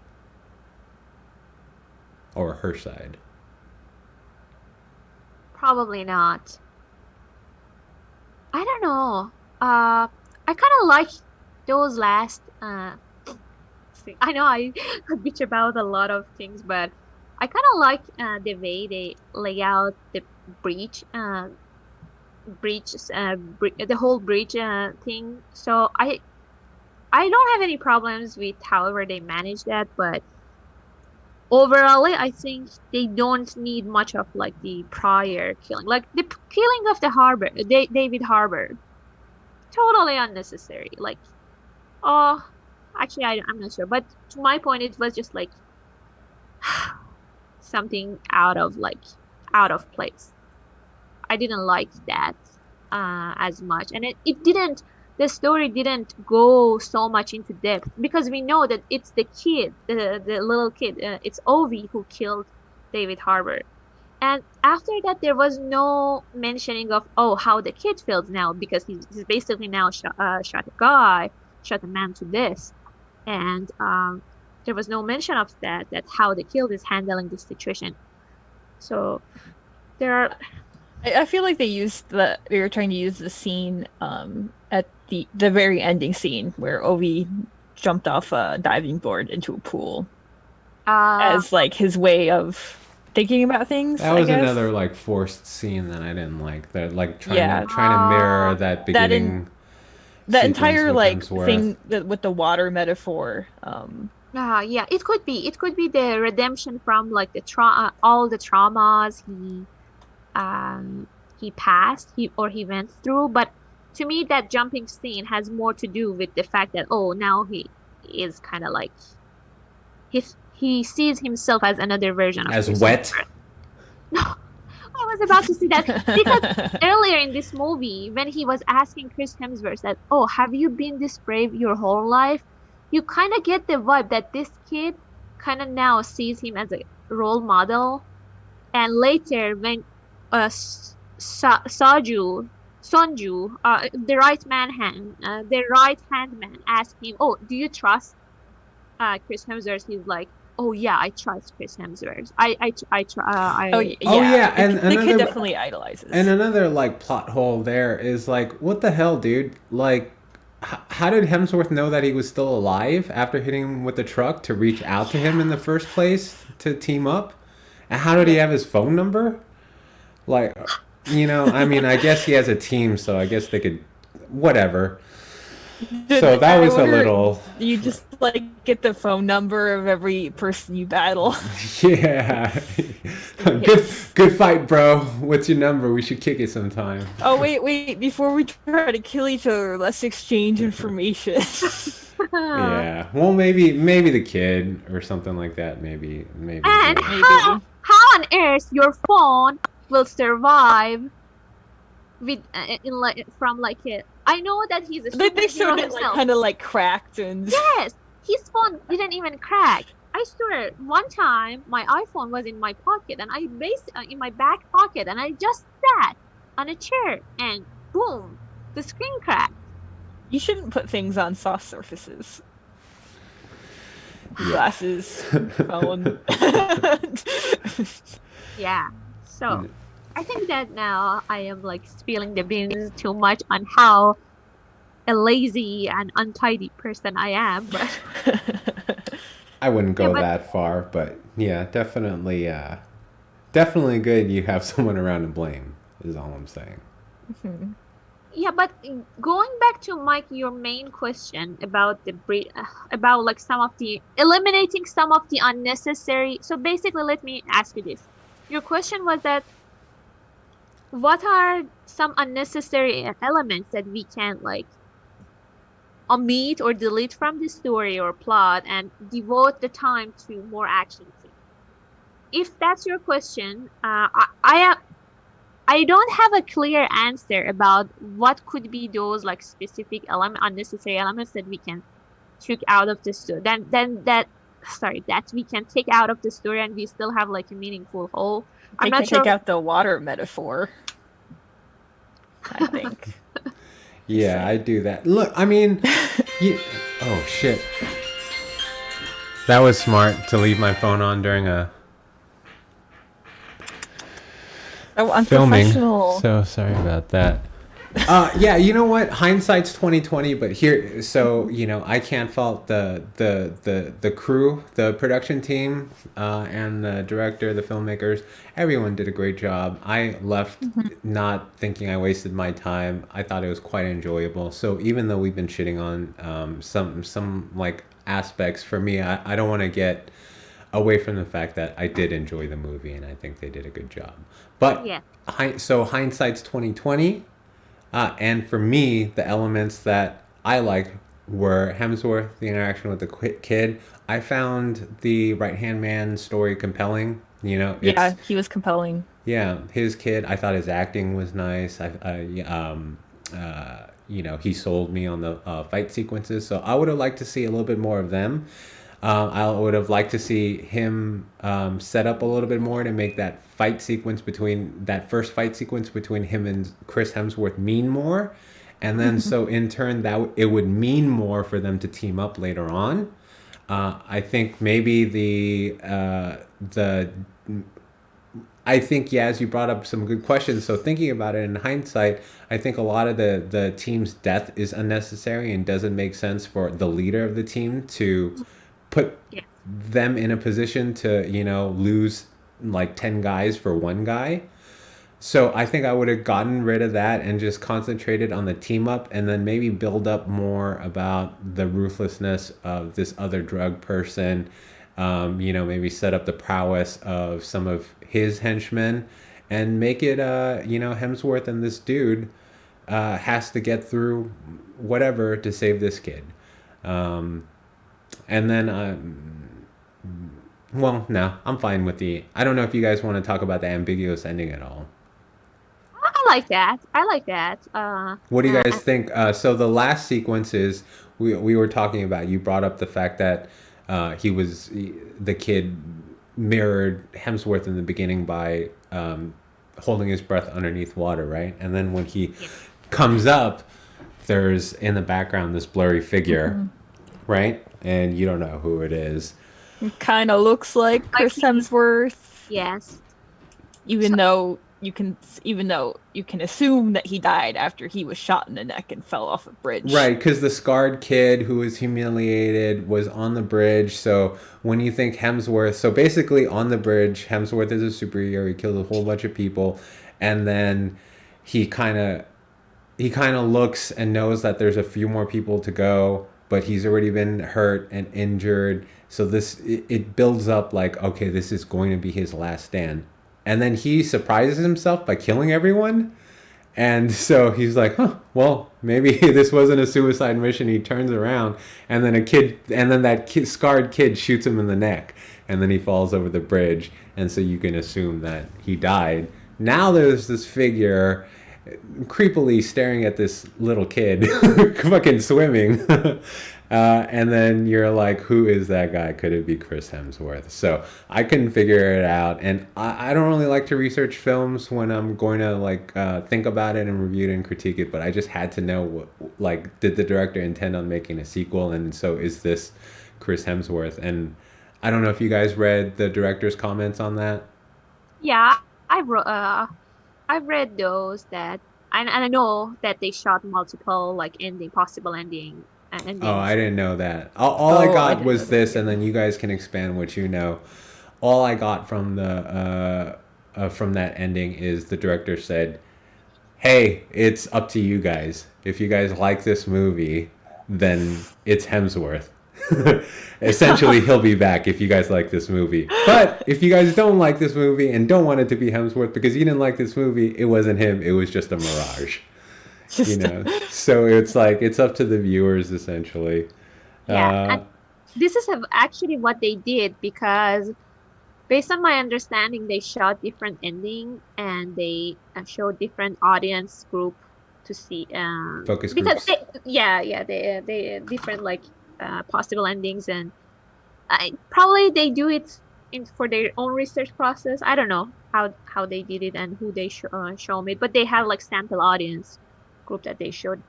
or her side? Probably not. I don't know. I kind of like those last. I know I bitch about a lot of things, but I kind of like the way they lay out the breach, the whole breach thing. So I don't have any problems with however they manage that, but overall, I think they don't need much of like the prior killing, like the killing of the Harbor, David Harbor, totally unnecessary. Like, oh, actually, I'm not sure, but to my point, it was just like something out of place. I didn't like that as much, and it didn't. The story didn't go so much into depth because we know that it's the kid, the little kid. It's Ovi who killed David Harbour, and after that there was no mentioning of how the kid feels now because he's basically now shot a man to this, and there was no mention of that how the kid is handling the situation. So there are. I feel like they were trying to use the scene at the very ending scene where Ovi jumped off a diving board into a pool as like his way of thinking about things. That was another like forced scene that I didn't like. That like trying to mirror that beginning. That entire like Hemsworth. thing with the water metaphor. Yeah, it could be the redemption from like the all the traumas he passed, he went through. But to me, that jumping scene has more to do with the fact that now he is kind of like he sees himself as another version of as wet. No, I was about to see that because earlier in this movie, when he was asking Chris Hemsworth that, have you been this brave your whole life? You kind of get the vibe that this kid kind of now sees him as a role model, and later when Sonju, the right hand man, asked him, do you trust Chris Hemsworth? He's like, yeah, I trust Chris Hemsworth. And the kid definitely idolizes. And another like plot hole there is like, what the hell, dude? Like, how did Hemsworth know that he was still alive after hitting him with the truck to reach out to him in the first place to team up? And how did he have his phone number? Like, I mean, I guess he has a team, so I guess they could, whatever. So that was a little. You just like get the phone number of every person you battle. Yeah. Good fight, bro. What's your number? We should kick it sometime. Oh wait! Before we try to kill each other, let's exchange information. Yeah. Well, maybe the kid or something like that. Maybe. And how on earth your phone will survive with from like it? I know that he's a superhero they showed it himself. like kind of like cracked and. Yes, his phone didn't even crack. I swear, one time my iPhone was in my pocket and I in my back pocket and I just sat on a chair and boom, the screen cracked. You shouldn't put things on soft surfaces. Glasses, phone. Yeah. So, I think that now I am like spilling the beans too much on how a lazy and untidy person I am, but I wouldn't go that far, but yeah, definitely good you have someone around to blame, is all I'm saying. Mm-hmm. Yeah, but going back to Mike, your main question about about like eliminating some of the unnecessary. So basically, let me ask you this. Your question was that what are some unnecessary elements that we can like omit or delete from the story or plot and devote the time to more action scenes? if that's your question, I don't have a clear answer about what could be those like specific unnecessary elements that we can take out of the story. That we can take out of the story and we still have like a meaningful whole. I'm They not can sure. take out the water metaphor, I think. Yeah, I do that. Look, I mean, oh shit. That was smart to leave my phone on during a Oh, filming. unprofessional. So sorry about that. Yeah, you know what? Hindsight's 2020, but here, so I can't fault the crew, the production team, and the director, the filmmakers. Everyone did a great job. I left not thinking I wasted my time. I thought it was quite enjoyable. So even though we've been shitting on some like aspects, for me, I don't want to get away from the fact that I did enjoy the movie and I think they did a good job. But Yeah. so hindsight's 2020. And for me, the elements that I liked were Hemsworth, the interaction with the kid. I found the right-hand man story compelling. Yeah, he was compelling. Yeah, his kid. I thought his acting was nice. He sold me on the fight sequences. So I would have liked to see a little bit more of them. I would have liked to see him set up a little bit more to make that first fight sequence between him and Chris Hemsworth mean more, and then so in turn it would mean more for them to team up later on. I think maybe I think, Yaz, you brought up some good questions. So thinking about it in hindsight, I think a lot of the team's death is unnecessary and doesn't make sense for the leader of the team to put them in a position to, lose like 10 guys for one guy. So I think I would have gotten rid of that and just concentrated on the team up and then maybe build up more about the ruthlessness of this other drug person. Maybe set up the prowess of some of his henchmen and make it, Hemsworth and this dude has to get through whatever to save this kid. And then, no, I'm fine with I don't know if you guys want to talk about the ambiguous ending at all. I like that. What do you guys think? So the last sequence is, we were talking about, you brought up the fact that the kid mirrored Hemsworth in the beginning by holding his breath underneath water, right? And then when he comes up, there's in the background this blurry figure, right? And you don't know who it is. It kind of looks like Chris Hemsworth. Yes. Even though you can assume that he died after he was shot in the neck and fell off a bridge. Right, because the scarred kid who was humiliated was on the bridge. So when you think Hemsworth, so basically on the bridge, Hemsworth is a superhero. He killed a whole bunch of people, and then he kind of looks and knows that there's a few more people to go, but he's already been hurt and injured. So it builds up like, okay, this is going to be his last stand. And then he surprises himself by killing everyone. And so he's like, well, maybe this wasn't a suicide mission. He turns around and then that scarred kid shoots him in the neck. And then he falls over the bridge. And so you can assume that he died. Now there's this figure creepily staring at this little kid fucking swimming. And then you're like, who is that guy? Could it be Chris Hemsworth? So I couldn't figure it out. And I don't really like to research films when I'm going to think about it and review it and critique it. But I just had to know, did the director intend on making a sequel? And so is this Chris Hemsworth? And I don't know if you guys read the director's comments on that. Yeah, I've read those and I know that they shot multiple possible endings. Oh, I didn't know that. All I got was this, and then you guys can expand what you know. All I got from from that ending is the director said, "Hey, it's up to you guys. If you guys like this movie, then it's Hemsworth. Essentially, he'll be back if you guys like this movie. But if you guys don't like this movie and don't want it to be Hemsworth because you didn't like this movie, it wasn't him. It was just a mirage." So it's it's up to the viewers essentially. Yeah, and this is actually what they did, because based on my understanding, they shot different ending and they showed different audience group to see Focus because groups. they different like possible endings, and I probably they do it for their own research process. I don't know how they did it and who they show it, but they have like sample audience group that they showed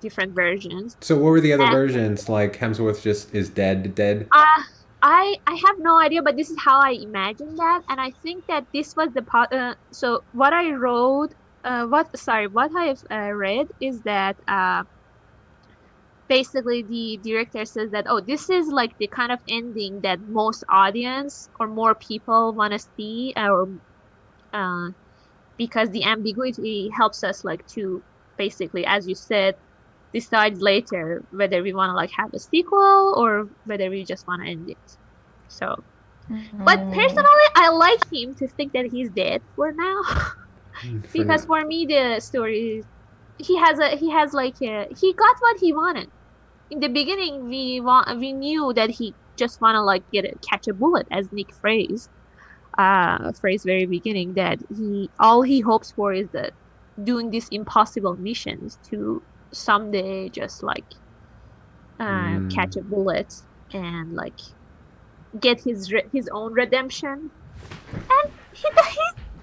different versions. So what were the other And versions? Like Hemsworth just is dead. I have no idea, but this is how I imagine that, and I think that this was the so what I wrote, what I've read is that basically the director says that, oh, this is like the kind of ending that most audience or more people want to see, or uh, because the ambiguity helps us like to basically, as you said, decide later whether we want to like have a sequel or whether we just want to end it. So, but personally, I like him to think that he's dead for now. Because for me the story is he has like he got what he wanted. In the beginning we knew that he just want to like catch a bullet, as Nick phrased very beginning, that all he hopes for is that doing these impossible missions to someday just like catch a bullet and like get his own redemption. And he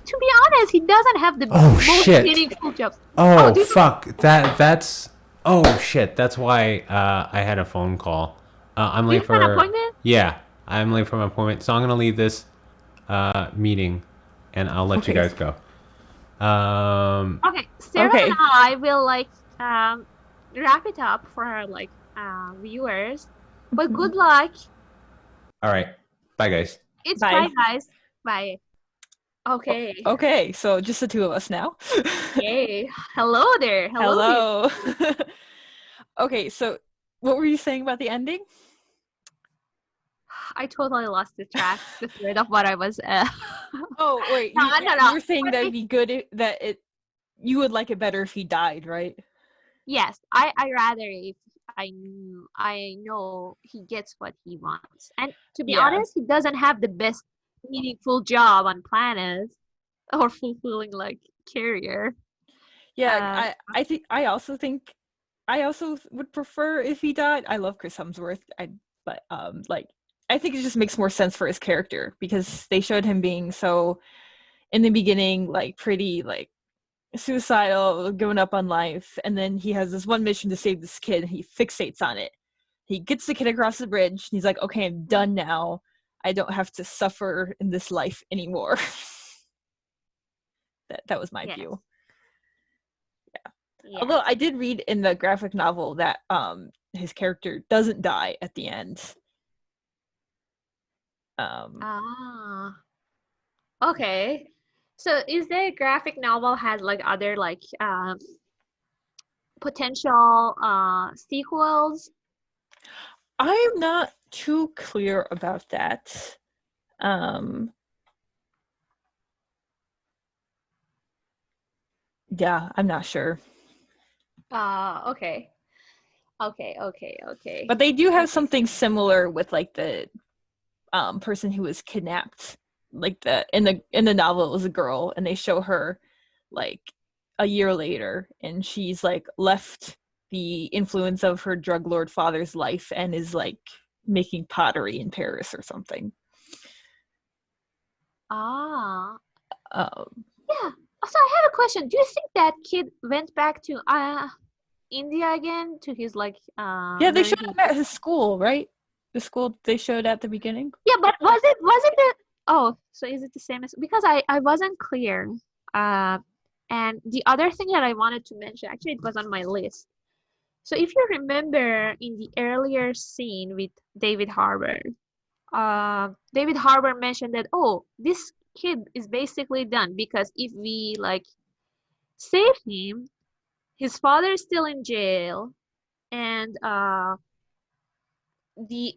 to be honest, he doesn't have the most meaningful jobs. Oh fuck! That's oh shit! That's why I had a phone call. I'm late for an appointment. Yeah, I'm late for my appointment, so I'm gonna leave this meeting, and I'll let you guys go. Okay, Sarah and I will like wrap it up for our like viewers. But good luck. All right, bye guys. Bye guys. Bye. Okay. Okay, so just the two of us now. Hey, hello there. Hello. Okay, so what were you saying about the ending? I totally lost the thread of what I was. Oh wait, no. You were saying that it'd be good you would like it better if he died, right? Yes, I rather if I know he gets what he wants, and to be honest, he doesn't have the best meaningful job on planet or fulfilling like career. Yeah, I also would prefer if he died. I love Chris Hemsworth. But I think it just makes more sense for his character because they showed him being so in the beginning like pretty like suicidal, giving up on life, and then he has this one mission to save this kid. He fixates on it. He gets the kid across the bridge. And he's like, okay, I'm done now. I don't have to suffer in this life anymore. that was my view. Yeah. Although I did read in the graphic novel that his character doesn't die at the end. Okay. So is the graphic novel has like other like potential sequels? I'm not too clear about that. Yeah, I'm not sure. Okay. But they do have something similar with like the person who was kidnapped. Like in the novel, it was a girl, and they show her like a year later, and she's like left the influence of her drug lord father's life and is like making pottery in Paris or something. Yeah. So I have a question. Do you think that kid went back to India again to his like Yeah, they showed him at his school, right? The school they showed at the beginning. Yeah, but was it the so is it the same as, because I wasn't clear. And the other thing that I wanted to mention, actually it was on my list. So if you remember in the earlier scene with David Harbour, David Harbour mentioned that, oh, this kid is basically done because if we like save him, his father is still in jail, and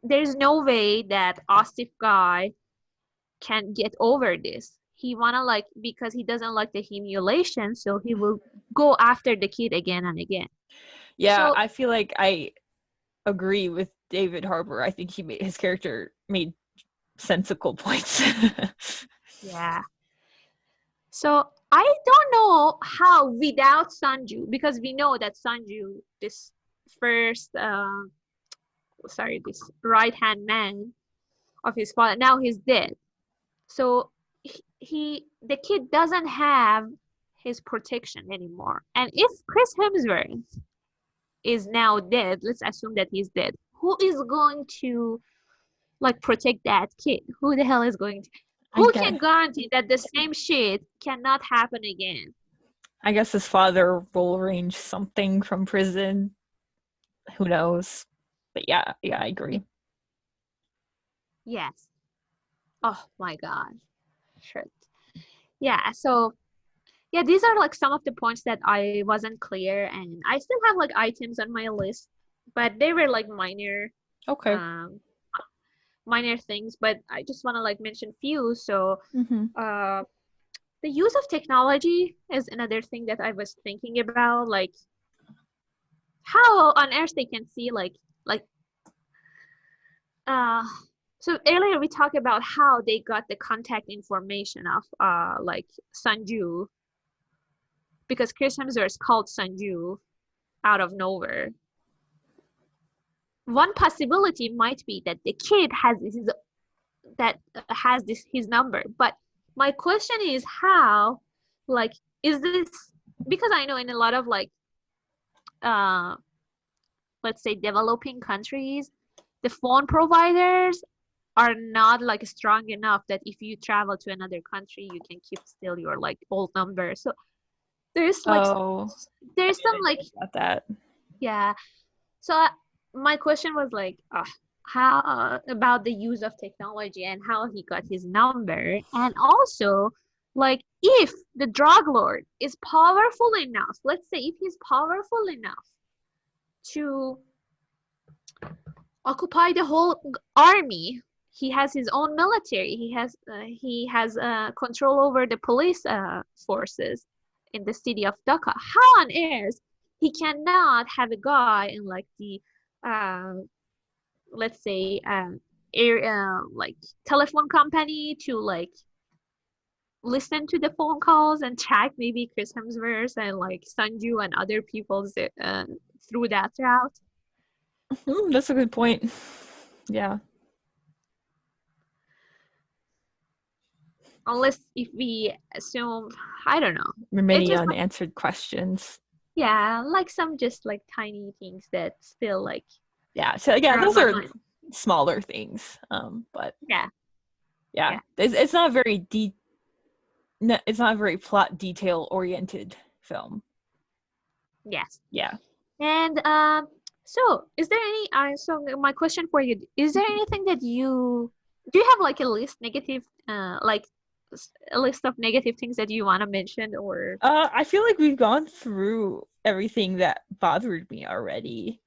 there's no way that Asif guy can get over this. He wanna like, because he doesn't like the humiliation, so he will go after the kid again and again. Yeah, so, I feel like I agree with David Harbour. I think his character made sensical points. Yeah. So I don't know how without Sanju, because we know that Sanju, this first, this right-hand man of his father, now he's dead. So the kid doesn't have his protection anymore. And if Chris Hemsworth is now dead, let's assume that he's dead, who is going to like protect that kid? Who the hell is going to? Who can guarantee that the same shit cannot happen again? I guess his father will arrange something from prison. Who knows? But yeah, I agree. Yes. Oh my God. Shit. Yeah, so yeah, these are like some of the points that I wasn't clear, and I still have like items on my list, but they were like minor Okay. minor things, but I just want to like mention few. So the use of technology is another thing that I was thinking about, like how on earth they can see so earlier we talked about how they got the contact information of like Sanju, because Chris Hemsworth is called Sanju out of nowhere. One possibility might be that the kid has his number, but my question is how, like, is this, because I know in a lot of like let's say developing countries, the phone providers are not like strong enough that if you travel to another country you can keep still your like old number. So there's like there's some like about that. Yeah. So my question was like, how about the use of technology and how he got his number, and also like if the drug lord is powerful enough, let's say if he's powerful enough to occupy the whole army, he has his own military, he has control over the police forces in the city of Dhaka. How on earth he cannot have a guy in like the let's say like telephone company to like listen to the phone calls and track maybe Chris Hemsworth and like Sanju and other people's through that route? That's a good point. Yeah. Unless if we assume, I don't know. Many unanswered questions. Yeah, like some just like tiny things that still like. Yeah, so yeah, those are smaller things. But yeah. It's not very it's not a very plot detail oriented film. Yes. Yeah. And so is there any so my question for you, is there anything that do you have like a list negative like a list of negative things that you want to mention, or I feel like we've gone through everything that bothered me already.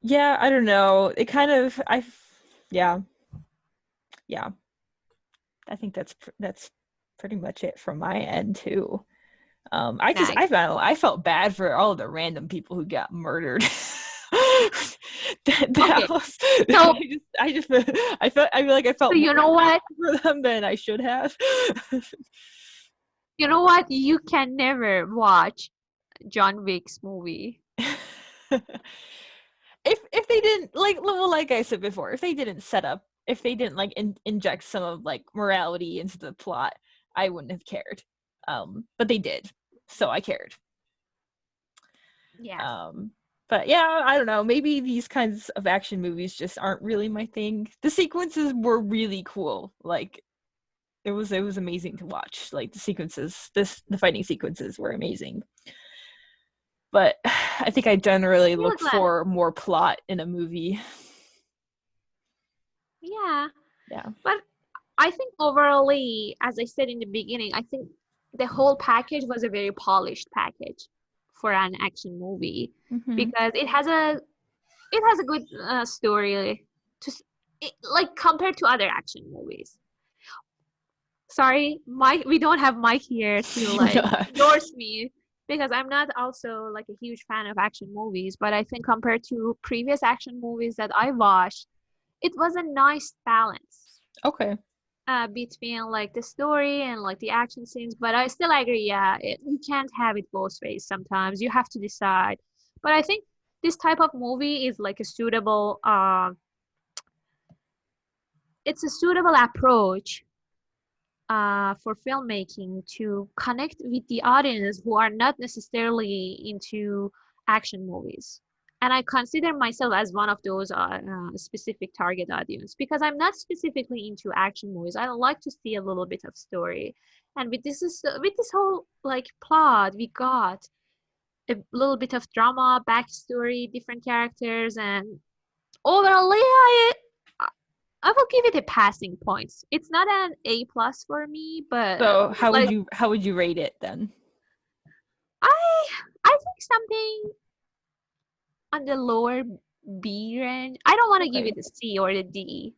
Yeah, I don't know. It kind of yeah. I think that's pretty much it from my end too. I felt bad for all the random people who got murdered. I felt so you know what for them than I should have. You know what? You can never watch John Wick's movie. If they didn't like I said before, if they didn't like inject some of like morality into the plot, I wouldn't have cared. But they did, so I cared. Yeah. But yeah, I don't know. Maybe these kinds of action movies just aren't really my thing. The sequences were really cool. Like it was amazing to watch. Like the fighting sequences were amazing. But I think I generally look for more plot in a movie. Yeah. Yeah. But I think overall, as I said in the beginning, I think the whole package was a very polished package for an action movie, because it has a good story like compared to other action movies. Sorry, Mike, we don't have Mike here to like endorse me. because I'm not also like a huge fan of action movies, but I think compared to previous action movies that I watched, it was a nice balance Okay. between like the story and like the action scenes. But I still agree, yeah, you can't have it both ways sometimes. You have to decide. But I think this type of movie is like a suitable it's a suitable approach for filmmaking to connect with the audience who are not necessarily into action movies. And I consider myself as one of those specific target audience because I'm not specifically into action movies. I like to see a little bit of story. And with this whole like plot, we got a little bit of drama, backstory, different characters, and overall, yeah, I will give it a passing points. It's not an A plus for me, but So how like would you rate it then? I think something on the lower B range. I don't want to give Okay. it a C or a D.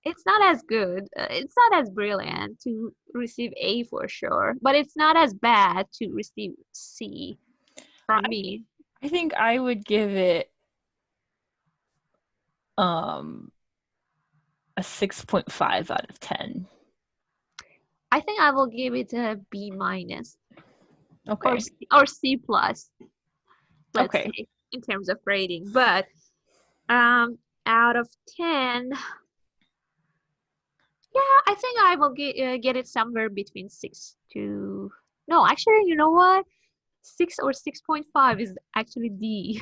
It's not as good. It's not as brilliant to receive A for sure, but it's not as bad to receive C from me. I think I would give it a 6.5 out of 10. I think I will give it a B minus Okay. or C plus. Let's Okay. say in terms of rating, but out of 10, yeah, I think I will get it somewhere between 6 to no, actually, you know what? 6 or 6.5 is actually D.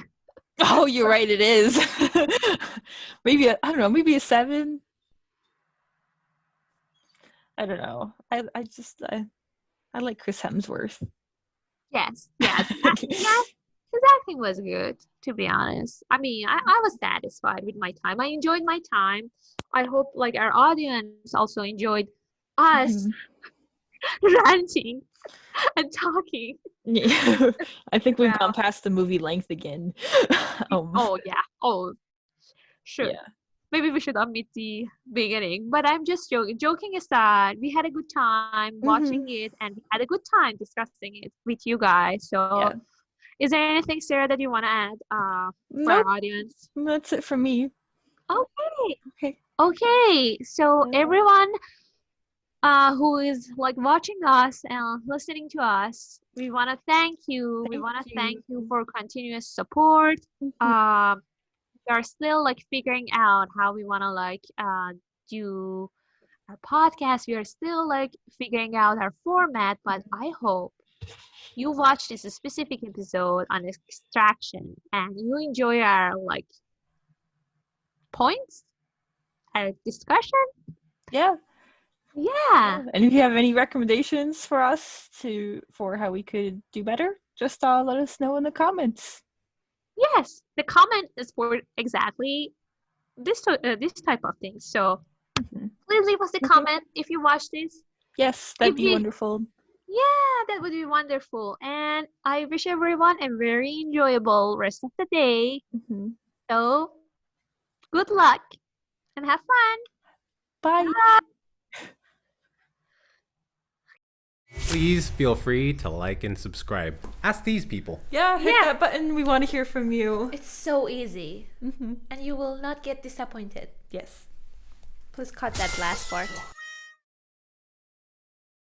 Oh, you're right, it is. Maybe I don't know, maybe a 7. I don't know. I like Chris Hemsworth. Yes, yes. His acting was good, to be honest. I mean, I was satisfied with my time. I enjoyed my time. I hope like our audience also enjoyed us ranting and talking. Yeah. I think we've gone past the movie length again. Oh yeah. Oh, sure. Yeah. Maybe we should omit the beginning, but I'm just joking. Joking aside, we had a good time watching it, and we had a good time discussing it with you guys. So, Yeah. is there anything, Sarah, that you want to add for Nope. our audience? That's it from me. Okay. Okay. So everyone who is like watching us and listening to us, we want to thank you. We want to thank you for continuous support. We are still like figuring out how we want to like do our podcast. We are still like figuring out our format, but I hope you watch this specific episode on extraction and you enjoy our like points, our discussion. Yeah. And if you have any recommendations for us for how we could do better, just let us know in the comments. Yes, the comment is for exactly this type of thing. So please leave us a comment if you watch this. Yes, that'd be wonderful. Yeah, that would be wonderful. And I wish everyone a very enjoyable rest of the day. So good luck and have fun. Bye. Please feel free to like and subscribe. Ask these people. Yeah, hit that button. We want to hear from you. It's so easy. And you will not get disappointed. Yes. Please cut that last part.